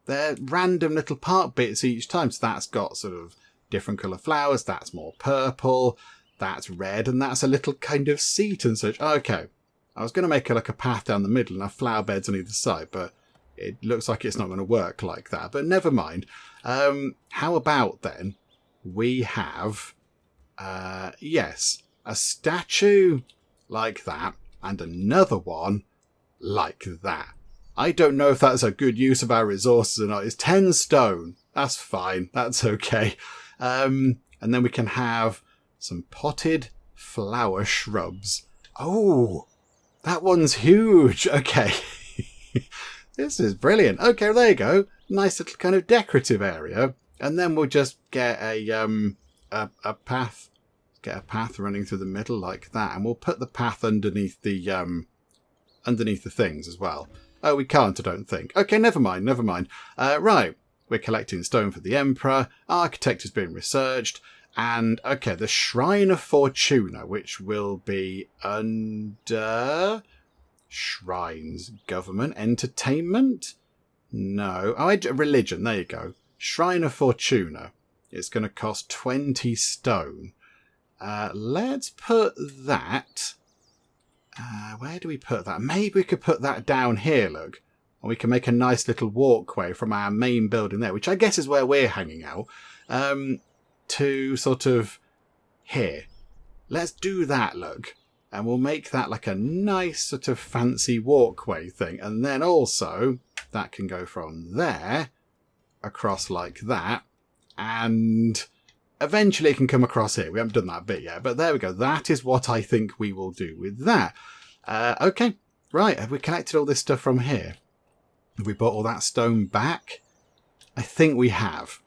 They're random little park bits each time. So that's got sort of different colour flowers. That's more purple. That's red. And that's a little kind of seat and such. Okay. I was going to make like a path down the middle and have flower beds on either side, but it looks like it's not going to work like that. But never mind. How about then we have, yes, a statue like that and another one like that. I don't know if that's a good use of our resources or not. It's 10 stone. That's fine. That's okay. And then we can have some potted flower shrubs. Oh, that one's huge. Okay. This is brilliant. Okay, there you go. Nice little kind of decorative area. And then we'll just get a path. Get a path running through the middle like that. And we'll put the path underneath the things as well. Oh, we can't, I don't think. Okay, never mind. Right. We're collecting stone for the Emperor. Architect is being researched. And, okay, the Shrine of Fortuna, which will be under Shrines, Government, Entertainment? No. Oh, Religion, there you go. Shrine of Fortuna. It's going to cost 20 stone. Let's put that... where do we put that? Maybe we could put that down here, look. And we can make a nice little walkway from our main building there, which I guess is where we're hanging out, to sort of here. Let's do that, look. And we'll make that like a nice sort of fancy walkway thing. And then also, that can go from there across like that. And eventually it can come across here. We haven't done that bit yet, but there we go. That is what I think we will do with that. Okay, right. Have we collected all this stuff from here? Have we brought all that stone back? I think we have.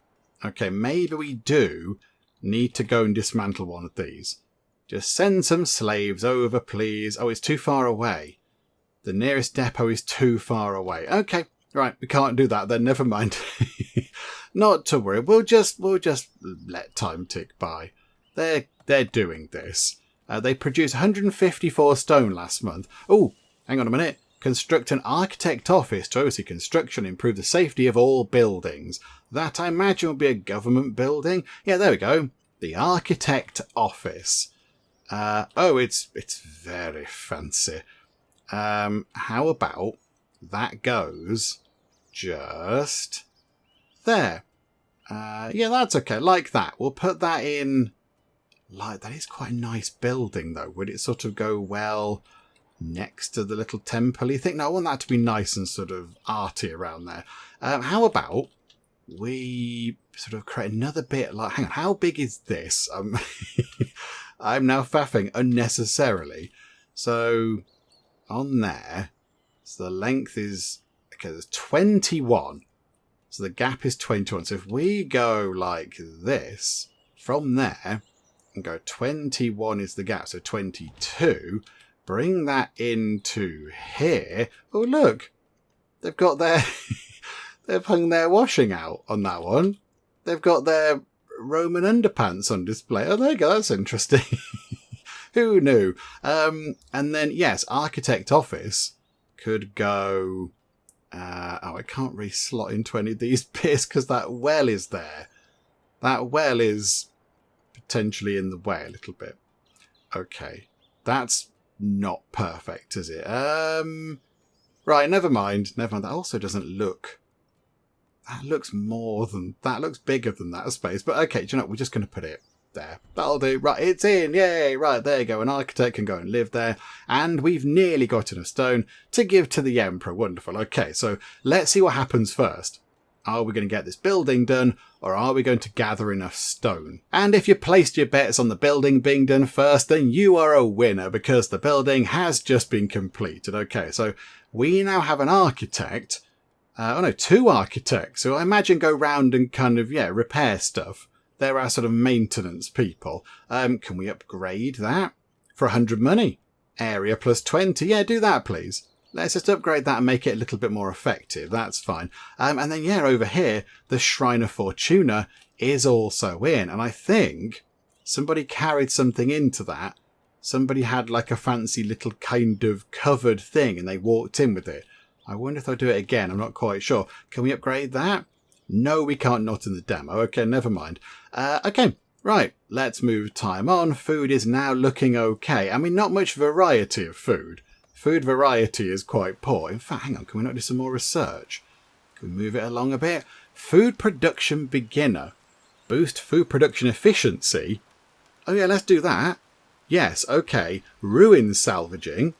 Okay, maybe we do need to go and dismantle one of these. Just send some slaves over, please. Oh, it's too far away. The nearest depot is too far away. Okay, right. We can't do that then. Never mind. Not to worry. We'll just let time tick by. They're doing this. They produced 154 stone last month. Oh, hang on a minute. Construct an architect office to oversee construction and improve the safety of all buildings. That, I imagine, will be a government building. Yeah, there we go. The architect office. Oh, it's very fancy. How about that goes just there? Yeah, that's okay. Like that. We'll put that in. Like that is quite a nice building, though. Would it sort of go well next to the little temple-y thing? No, I want that to be nice and sort of arty around there. How about we sort of create another bit like... Hang on, how big is this? I'm now faffing unnecessarily. So, on there, so the length is... Okay, there's 21. So the gap is 21. So if we go like this, from there, and go 21 is the gap, so 22... Bring that into here. Oh, look. They've got their... they've hung their washing out on that one. They've got their Roman underpants on display. Oh, there you go. That's interesting. Who knew? And then, yes, architect office could go... oh, I can't really slot into any of these bits because that well is there. That well is potentially in the way a little bit. Okay. That's... not perfect, is it? Right, never mind. That also doesn't look... That looks more than... That looks bigger than that space. But okay, do you know what? We're just going to put it there. That'll do. Right, it's in. Yay. Right, there you go. An architect can go and live there. And we've nearly got enough stone to give to the Emperor. Wonderful. Okay, so let's see what happens first. Are we going to get this building done, or are we going to gather enough stone? And if you placed your bets on the building being done first, then you are a winner, because the building has just been completed. Okay, so we now have an architect. Two architects, who I imagine go round and kind of, repair stuff. They're our sort of maintenance people. Can we upgrade that for 100 money? Area plus 20. Yeah, do that, please. Let's just upgrade that and make it a little bit more effective. That's fine. And then, over here, the Shrine of Fortuna is also in. And I think somebody carried something into that. Somebody had like a fancy little kind of covered thing and they walked in with it. I wonder if they'll do it again. I'm not quite sure. Can we upgrade that? No, we can't, not in the demo. Okay, never mind. Okay, right. Let's move time on. Food is now looking okay. I mean, not much variety of food. Food variety is quite poor. In fact, hang on, can we not do some more research? Can we move it along a bit? Food production beginner. Boost food production efficiency. Oh yeah, let's do that. Yes, okay. Ruin salvaging.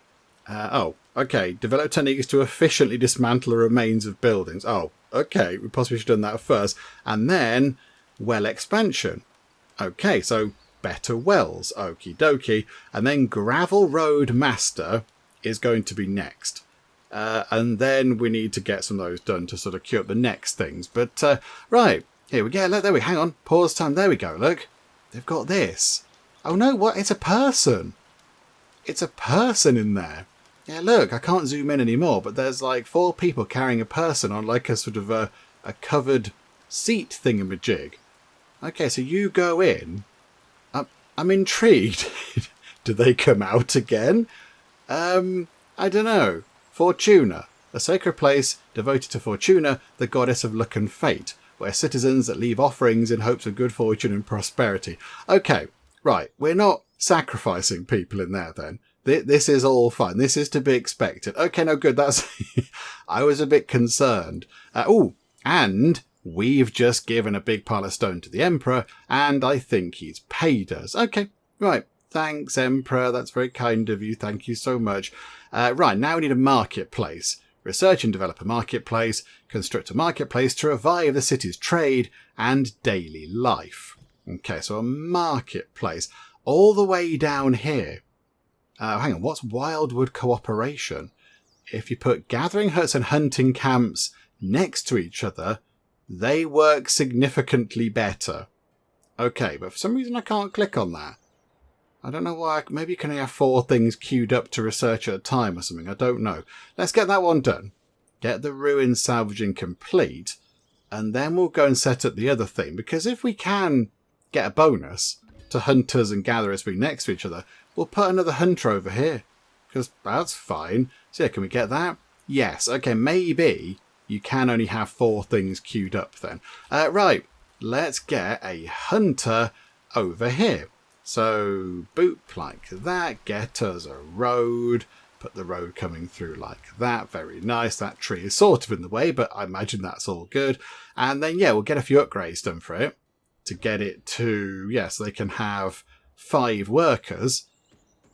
Okay. Develop techniques to efficiently dismantle the remains of buildings. Oh, Okay, we possibly should have done that first. And then well expansion. Okay, so better wells. Okie dokie. And then gravel road master is going to be next. And then we need to get some of those done to sort of queue up the next things. But, right, here we go. Look, there we hang on. Pause time. There we go. Look, they've got this. Oh, no, what? It's a person. It's a person in there. Yeah, look, I can't zoom in anymore, but there's like 4 people carrying a person on like a sort of a covered seat thingamajig. Okay, so you go in. I'm intrigued. Do they come out again? I don't know. Fortuna, a sacred place devoted to Fortuna, the goddess of luck and fate, where citizens that leave offerings in hopes of good fortune and prosperity. Okay, right, we're not sacrificing people in there then. This is all fine. This is to be expected. Okay, no, good. That's... I was a bit concerned. And we've just given a big pile of stone to the Emperor, and I think he's paid us. Okay, right. Thanks, Emperor. That's very kind of you. Thank you so much. Right, now we need a marketplace. Research and develop a marketplace. Construct a marketplace to revive the city's trade and daily life. Okay, so a marketplace. All the way down here. Hang on, what's Wildwood Cooperation? If you put gathering huts and hunting camps next to each other, they work significantly better. Okay, but for some reason I can't click on that. I don't know why. Maybe you can have 4 things queued up to research at a time or something. I don't know. Let's get that one done. Get the ruin salvaging complete. And then we'll go and set up the other thing. Because if we can get a bonus to hunters and gatherers being next to each other, we'll put another hunter over here. Because that's fine. So yeah, can we get that? Yes. Okay, maybe you can only have 4 things queued up then. Right. Let's get a hunter over here. So, boop like that, get us a road, put the road coming through like that, very nice. That tree is sort of in the way, but I imagine that's all good. And then, yeah, we'll get a few upgrades done for it to get it to, so they can have 5 workers,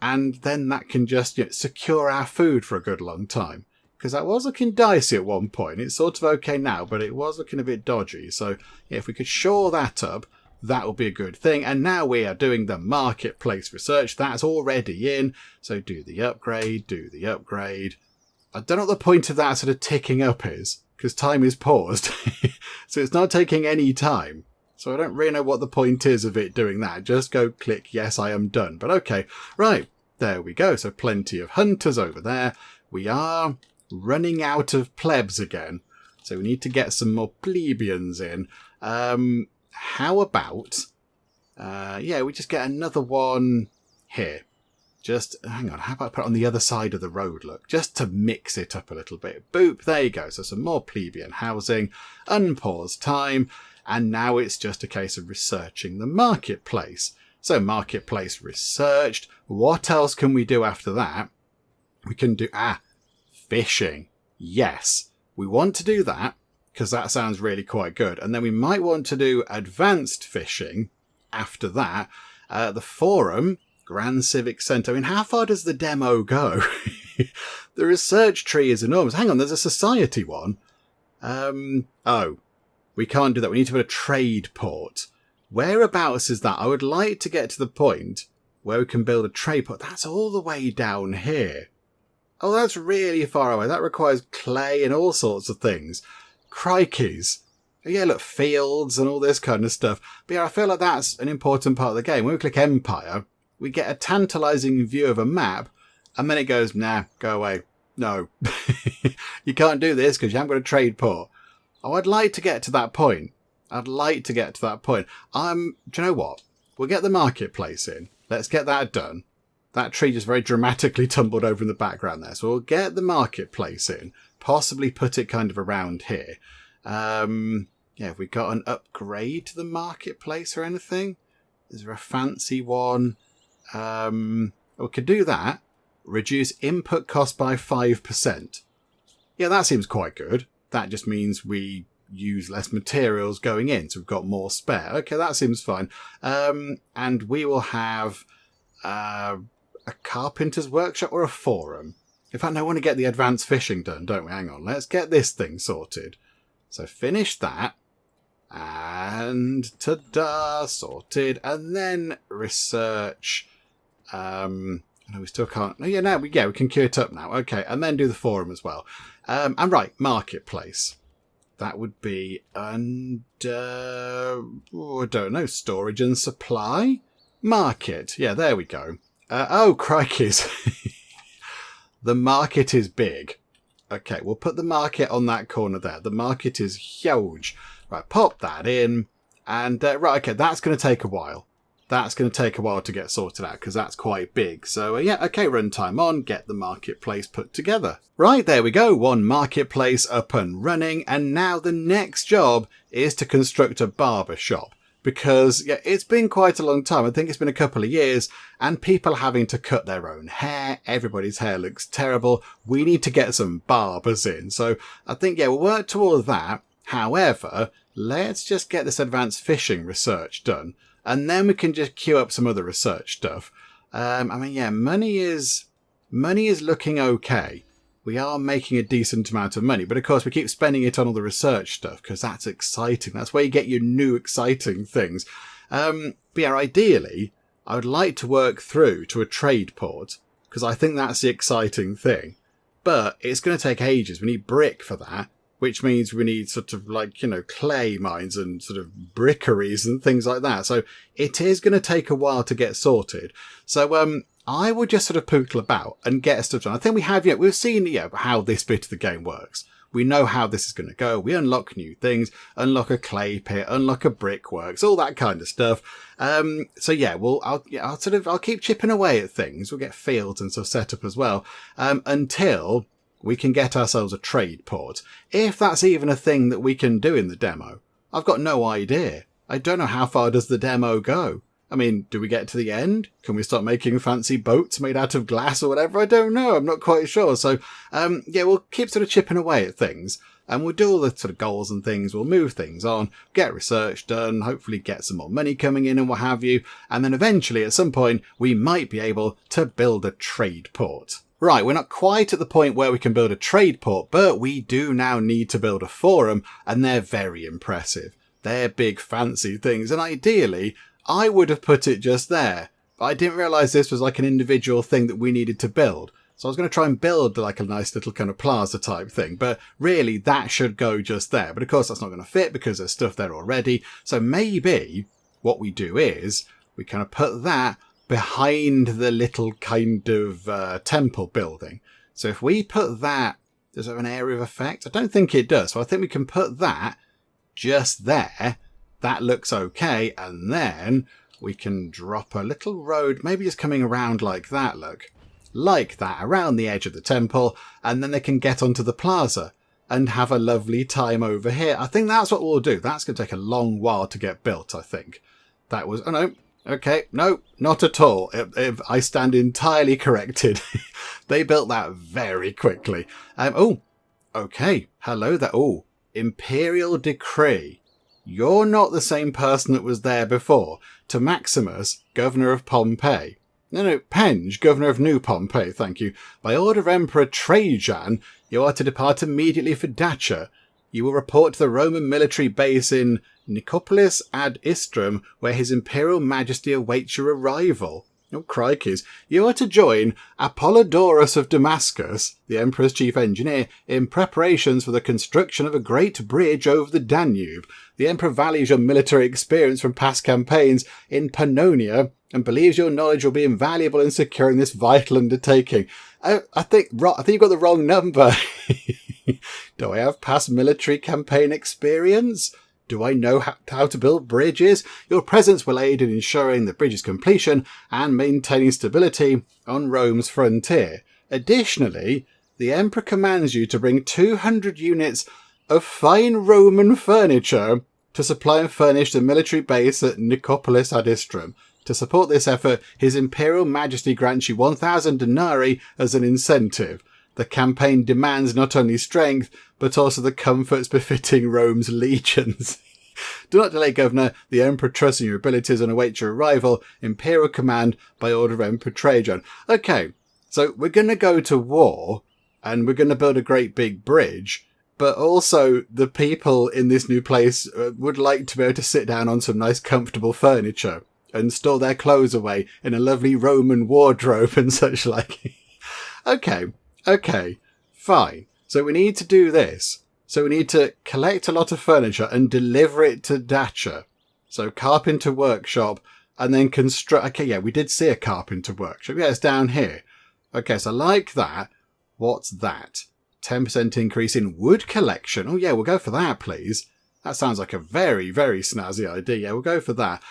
and then that can just secure our food for a good long time. Because that was looking dicey at one point. It's sort of okay now, but it was looking a bit dodgy. So, yeah, if we could shore that up, that will be a good thing. And now we are doing the marketplace research. That's already in. So do the upgrade, do the upgrade. I don't know what the point of that sort of ticking up is, because time is paused. So it's not taking any time. So I don't really know what the point is of it doing that. Just go click, yes, I am done. But okay, right, there we go. So plenty of hunters over there. We are running out of plebs again. So we need to get some more plebeians in. How about, we just get another one here. Just, hang on, how about I put it on the other side of the road, look, just to mix it up a little bit. Boop, there you go. So some more plebeian housing, unpause time, and now it's just a case of researching the marketplace. So marketplace researched. What else can we do after that? We can do, fishing. Yes, we want to do that, because that sounds really quite good. And then we might want to do advanced fishing after that. The forum, Grand Civic Centre. I mean, how far does the demo go? The research tree is enormous. Hang on, there's a society one. We can't do that. We need to put a trade port. Whereabouts is that? I would like to get to the point where we can build a trade port. That's all the way down here. Oh, that's really far away. That requires clay and all sorts of things. Crikeys. Yeah, look, fields and all this kind of stuff. But yeah, I feel like that's an important part of the game. When we click Empire, we get a tantalizing view of a map, and then it goes, nah, go away. No. You can't do this because you haven't got a trade port. Oh, I'd like to get to that point. Do you know what? We'll get the marketplace in. Let's get that done. That tree just very dramatically tumbled over in the background there. So we'll get the marketplace in. Possibly put it kind of around here. Have we got an upgrade to the marketplace or anything? Is there a fancy one? We could do that. Reduce input cost by 5%. Yeah, that seems quite good. That just means we use less materials going in, so we've got more spare. Okay, that seems fine. And we will have a carpenter's workshop or a forum. In fact, I want to get the advanced fishing done, don't we? Hang on, let's get this thing sorted. So finish that. And ta-da, sorted. And then research. No, we still can't. Oh, yeah, we can queue it up now. Okay, and then do the forum as well. And right, marketplace. That would be under, I don't know, storage and supply? Market. Yeah, there we go. Oh, crikeys. The market is big. Okay, we'll put the market on that corner there. The market is huge. Right, pop that in. And, right, okay, that's going to take a while. That's going to take a while to get sorted out because that's quite big. So, yeah, okay, runtime on, get the marketplace put together. Right, there we go. One marketplace up and running. And now the next job is to construct a barber shop. Because, yeah, it's been quite a long time. I think it's been a couple of years. And people having to cut their own hair. Everybody's hair looks terrible. We need to get some barbers in. So, I think, yeah, we'll work toward that. However, let's just get this advanced fishing research done. And then we can just queue up some other research stuff. I mean, yeah, money is looking okay. We are making a decent amount of money. But of course, we keep spending it on all the research stuff because that's exciting. That's where you get your new exciting things. But yeah, ideally, I would like to work through to a trade port because I think that's the exciting thing. But it's going to take ages. We need brick for that. Which means we need sort of like, you know, clay mines and sort of brickeries and things like that. So it is going to take a while to get sorted. So I would just sort of poodle about and get stuff done. I think we have, we've seen, how this bit of the game works. We know how this is going to go. We unlock new things, unlock a clay pit, unlock a brickworks, all that kind of stuff. So yeah, I'll keep chipping away at things. We'll get fields and stuff set up as well, until we can get ourselves a trade port. If that's even a thing that we can do in the demo. I've got no idea. I don't know how far does the demo go. I mean, do we get to the end? Can we start making fancy boats made out of glass or whatever? I don't know. I'm not quite sure. So, yeah, we'll keep sort of chipping away at things. And we'll do all the sort of goals and things. We'll move things on, get research done, hopefully get some more money coming in and what have you. And then eventually, at some point, we might be able to build a trade port. Right, we're not quite at the point where we can build a trade port, but we do now need to build a forum, and they're very impressive. They're big, fancy things, and ideally, I would have put it just there. But I didn't realise this was like an individual thing that we needed to build. So I was going to try and build like a nice little kind of plaza type thing, but really that should go just there. But of course that's not going to fit because there's stuff there already. So maybe what we do is we kind of put that behind the little kind of temple building. So if we put that, does it have an area of effect? I don't think it does. So I think we can put that just there. That looks okay. And then we can drop a little road, maybe just coming around like that, look. Like that, around the edge of the temple. And then they can get onto the plaza and have a lovely time over here. I think that's what we'll do. That's going to take a long while to get built, I think. That was... Oh, no. Okay, no, not at all. I stand entirely corrected. They built that very quickly. Oh, okay. Hello there. Oh, Imperial Decree. You're not the same person that was there before. To Maximus, Governor of Pompeii. No, Penge, Governor of New Pompeii, thank you. By order of Emperor Trajan, you are to depart immediately for Dacia. You will report to the Roman military base in Nicopolis ad Istrum, where His Imperial Majesty awaits your arrival. Oh, crikeys. You are to join Apollodorus of Damascus, the Emperor's chief engineer, in preparations for the construction of a great bridge over the Danube. The Emperor values your military experience from past campaigns in Pannonia and believes your knowledge will be invaluable in securing this vital undertaking. I think you've got the wrong number. Do I have past military campaign experience? Do I know how to build bridges? Your presence will aid in ensuring the bridge's completion and maintaining stability on Rome's frontier. Additionally, the Emperor commands you to bring 200 units of fine Roman furniture to supply and furnish the military base at Nicopolis ad Istrum. To support this effort, His Imperial Majesty grants you 1,000 denarii as an incentive. The campaign demands not only strength, but also the comforts befitting Rome's legions. Do not delay, Governor. The Emperor trusts in your abilities and awaits your arrival. Imperial command by order of Emperor Trajan. Okay, so we're going to go to war, and we're going to build a great big bridge, but also the people in this new place would like to be able to sit down on some nice comfortable furniture and store their clothes away in a lovely Roman wardrobe and such like. Okay, fine. So we need to do this. So we need to collect a lot of furniture and deliver it to Dacia. So carpenter workshop and then construct. Okay, yeah, we did see a carpenter workshop. Yeah, it's down here. Okay, so like that. What's that? 10% increase in wood collection. Oh yeah, we'll go for that, please. That sounds like a very, very snazzy idea. Yeah, we'll go for that.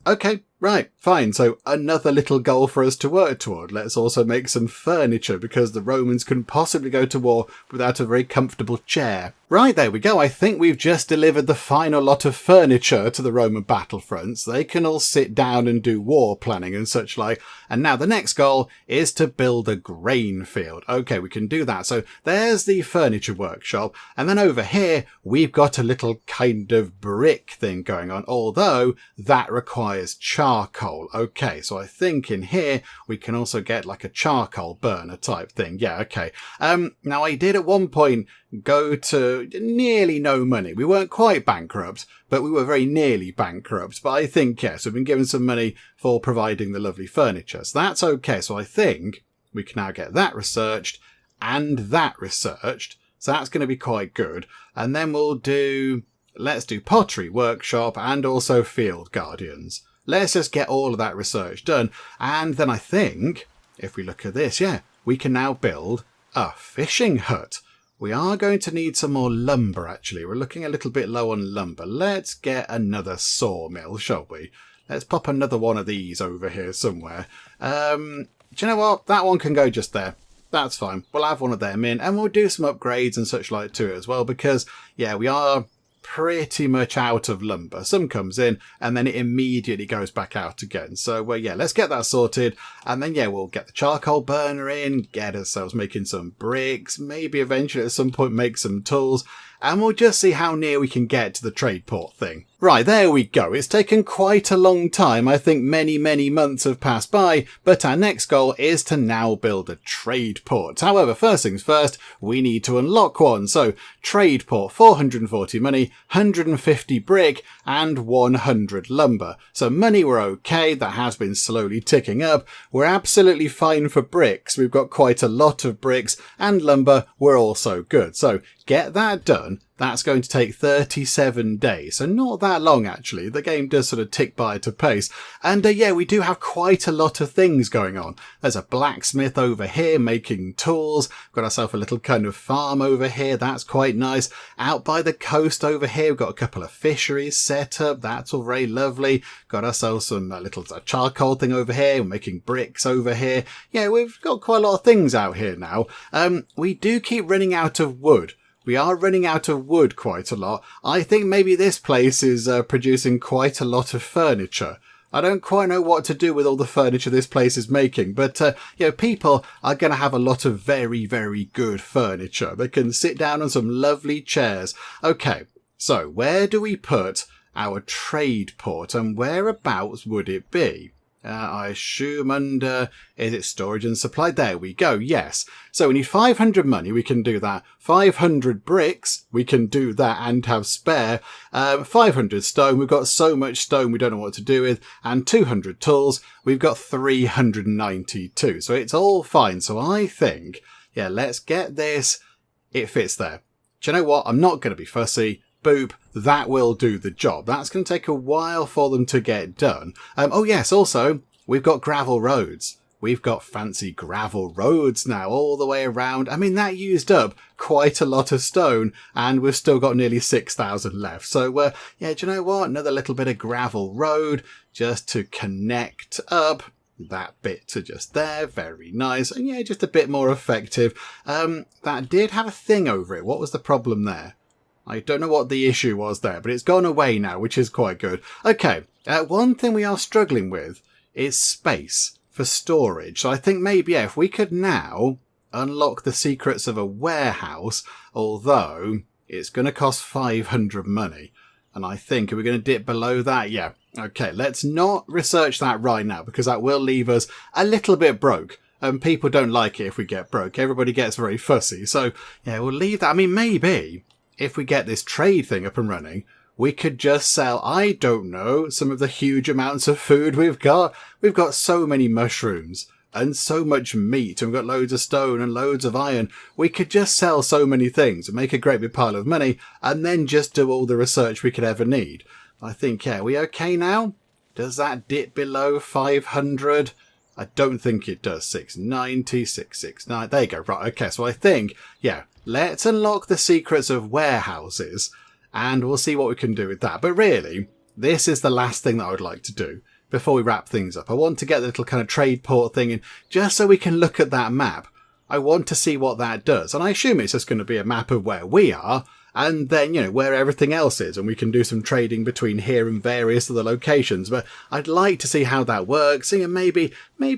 Okay, right, fine. So another little goal for us to work toward. Let's also make some furniture because the Romans couldn't possibly go to war without a very comfortable chair. Right, there we go. I think we've just delivered the final lot of furniture to the Roman battlefronts. They can all sit down and do war planning and such like. And now the next goal is to build a grain field. Okay, we can do that. So there's the furniture workshop. And then over here, we've got a little kind of brick thing going on, although that requires charcoal. Okay, so I think in here we can also get like a charcoal burner type thing. Yeah, okay. Now I did at one point go to nearly no money. We weren't quite bankrupt, but we were very nearly bankrupt. But I think, yes, we've been given some money for providing the lovely furniture. So that's okay. So I think we can now get that researched and that researched. So that's going to be quite good. And then let's do pottery workshop and also field guardians. Let's just get all of that research done. And then I think, if we look at this, yeah, we can now build a fishing hut. We are going to need some more lumber, actually. We're looking a little bit low on lumber. Let's get another sawmill, shall we? Let's pop another one of these over here somewhere. Do you know what? That one can go just there. That's fine. We'll have one of them in, and we'll do some upgrades and such like to it as well, because, yeah, we are pretty much out of lumber. Some comes in and then it immediately goes back out again. So, well, yeah, let's get that sorted. And then, yeah, we'll get the charcoal burner in, get ourselves making some bricks, maybe eventually at some point make some tools. And we'll just see how near we can get to the trade port thing. Right, there we go. It's taken quite a long time. I think many, many months have passed by, but our next goal is to now build a trade port. However, first things first, we need to unlock one. So, trade port, 440 money, 150 brick, and 100 lumber. So money we're okay. That has been slowly ticking up. We're absolutely fine for bricks. We've got quite a lot of bricks, and lumber we're also good. So, get that done. That's going to take 37 days. So not that long, actually. The game does sort of tick by at a pace. And yeah, we do have quite a lot of things going on. There's a blacksmith over here making tools. Got ourselves a little kind of farm over here. That's quite nice. Out by the coast over here, we've got a couple of fisheries set up. That's all very lovely. Got ourselves some little charcoal thing over here. We're making bricks over here. Yeah, we've got quite a lot of things out here now. We do keep running out of wood. We are running out of wood quite a lot. I think maybe this place is producing quite a lot of furniture. I don't quite know what to do with all the furniture this place is making, but people are going to have a lot of very, very good furniture. They can sit down on some lovely chairs. Okay, so where do we put our trade port and whereabouts would it be? I assume under, is it storage and supply? There we go, yes. So we need 500 money, we can do that. 500 bricks, we can do that and have spare. 500 stone, we've got so much stone we don't know what to do with. And 200 tools, we've got 392. So it's all fine. So I think, yeah, let's get this. It fits there. Do you know what? I'm not going to be fussy. Boop, that will do the job. That's going to take a while for them to get done. Oh yes, also, we've got gravel roads. We've got fancy gravel roads now all the way around. I mean, that used up quite a lot of stone and we've still got nearly 6,000 left. So, yeah, do you know what? Another little bit of gravel road just to connect up that bit to just there. Very nice. And yeah, just a bit more effective. That did have a thing over it. What was the problem there? I don't know what the issue was there, but it's gone away now, which is quite good. Okay, one thing we are struggling with is space for storage. So I think maybe, yeah, if we could now unlock the secrets of a warehouse, although it's going to cost 500 money. And I think, are we going to dip below that? Yeah. Okay, let's not research that right now, because that will leave us a little bit broke. and people don't like it if we get broke. Everybody gets very fussy. So, yeah, we'll leave that. I mean, maybe if we get this trade thing up and running, we could just sell, I don't know, some of the huge amounts of food we've got. We've got so many mushrooms and so much meat, and we've got loads of stone and loads of iron. We could just sell so many things and make a great big pile of money, and then just do all the research we could ever need. I think, yeah, are we okay now? Does that dip below 500? I don't think it does. 690, 669. There you go. Right, okay, so I think, yeah, let's unlock the secrets of warehouses, and we'll see what we can do with that. But really, this is the last thing that I would like to do before we wrap things up. I want to get the little kind of trade port thing in, just so we can look at that map. I want to see what that does. And I assume it's just going to be a map of where we are, and then, you know, where everything else is, and we can do some trading between here and various other locations. But I'd like to see how that works, and maybe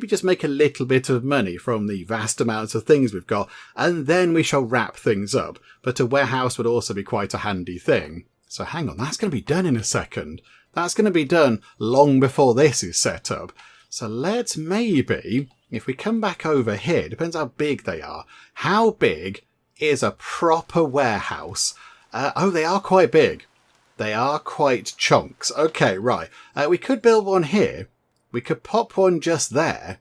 just make a little bit of money from the vast amounts of things we've got, and then we shall wrap things up. But a warehouse would also be quite a handy thing. So hang on, that's going to be done in a second. That's going to be done long before this is set up. So let's maybe, if we come back over here, depends how big they are. How big is a proper warehouse? Oh, they are quite big. They are quite chunks. Okay, right. We could build one here. We could pop one just there.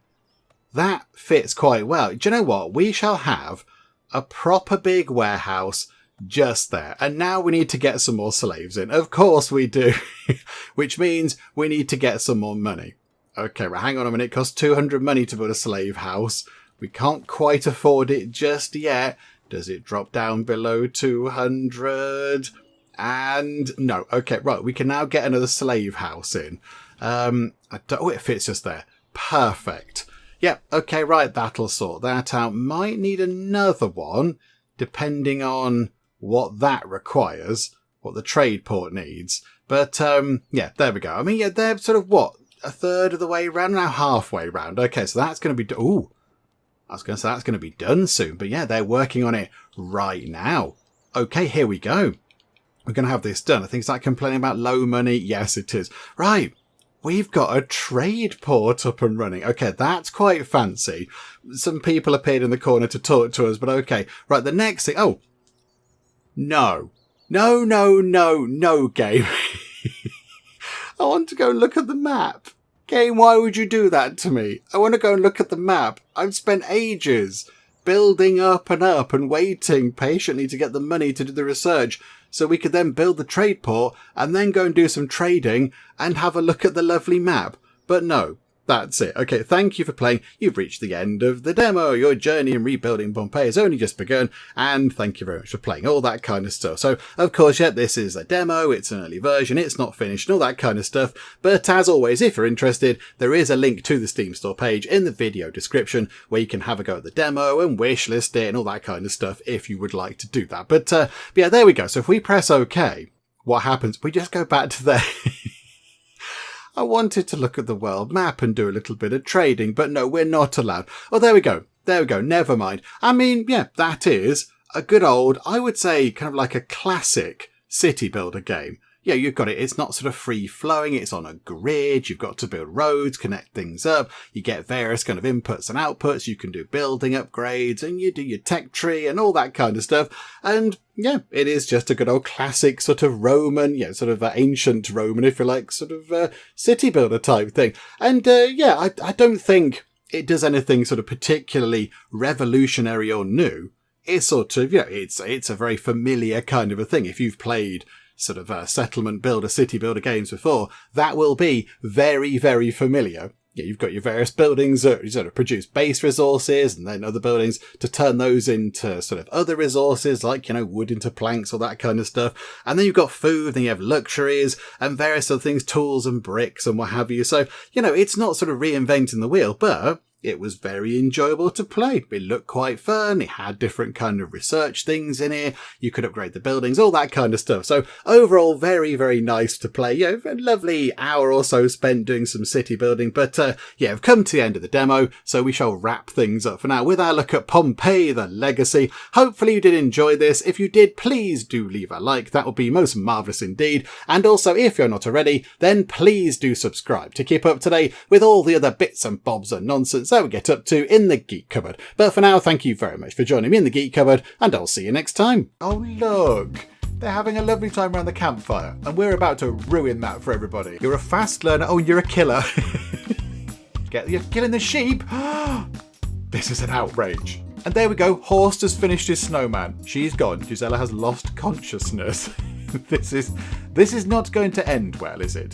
That fits quite well. Do you know what? We shall have a proper big warehouse just there. And now we need to get some more slaves in. Of course we do. Which means we need to get some more money. Okay, right, hang on a minute. It costs 200 money to build a slave house. We can't quite afford it just yet. Does it drop down below 200? And no. Okay, right. We can now get another slave house in. It fits just there. Perfect. Yep. Okay, right. That'll sort that out. Might need another one, depending on what that requires, what the trade port needs. But, yeah, there we go. I mean, yeah, they're sort of what? A third of the way round? Now halfway round. Okay, so that's going to be... Ooh. I was going to say that's going to be done soon. But yeah, they're working on it right now. Okay, here we go. We're going to have this done. I think it's like complaining about low money. Yes, it is. Right. We've got a trade port up and running. Okay, that's quite fancy. Some people appeared in the corner to talk to us, but okay. Right, the next thing... Oh. No. No, game. I want to go look at the map. Game, why would you do that to me? I want to go and look at the map. I've spent ages building up and waiting patiently to get the money to do the research so we could then build the trade port and then go and do some trading and have a look at the lovely map. But no, that's it. Okay, thank you for playing. You've reached the end of the demo. Your journey in rebuilding Pompeii has only just begun, and thank you very much for playing. All that kind of stuff. So, of course, yeah, this is a demo. It's an early version. It's not finished and all that kind of stuff. But as always, if you're interested, there is a link to the Steam store page in the video description where you can have a go at the demo and wishlist it and all that kind of stuff if you would like to do that. But yeah, there we go. So if we press OK, what happens? We just go back to there. I wanted to look at the world map and do a little bit of trading, but no, we're not allowed. Oh, there we go. There we go. Never mind. I mean, yeah, that is a good old, I would say, kind of like a classic city builder game. Yeah, you've got it. It's not sort of free flowing. It's on a grid. You've got to build roads, connect things up. You get various kind of inputs and outputs. You can do building upgrades and you do your tech tree and all that kind of stuff. And yeah, it is just a good old classic sort of Roman, yeah, sort of ancient Roman, if you like, sort of city builder type thing. And yeah, I don't think it does anything sort of particularly revolutionary or new. It's sort of, you know, it's a very familiar kind of a thing. If you've played sort of settlement builder, city builder games before, that will be very, very familiar. Yeah, you've got your various buildings that sort of produce base resources and then other buildings to turn those into sort of other resources like, you know, wood into planks or that kind of stuff. And then you've got food and you have luxuries and various other things, tools and bricks and what have you. So, you know, it's not sort of reinventing the wheel, but it was very enjoyable to play. It looked quite fun. It had different kind of research things in it. You could upgrade the buildings, all that kind of stuff. So overall, very, very nice to play. Yeah, a lovely hour or so spent doing some city building. But yeah, I've come to the end of the demo, so we shall wrap things up for now with our look at Pompeii, the Legacy. Hopefully you did enjoy this. If you did, please do leave a like. That would be most marvellous indeed. And also, if you're not already, then please do subscribe to keep up to date with all the other bits and bobs and nonsense nonsense that we get up to in the Geek Cupboard. But for now, thank you very much for joining me in the Geek Cupboard, and I'll see you next time. Oh look! They're having a lovely time around the campfire, and we're about to ruin that for everybody. You're a fast learner. Oh, you're a killer. You're killing the sheep. This is an outrage. And there we go. Horst has finished his snowman. She's gone. Gisela has lost consciousness. This is not going to end well, is it?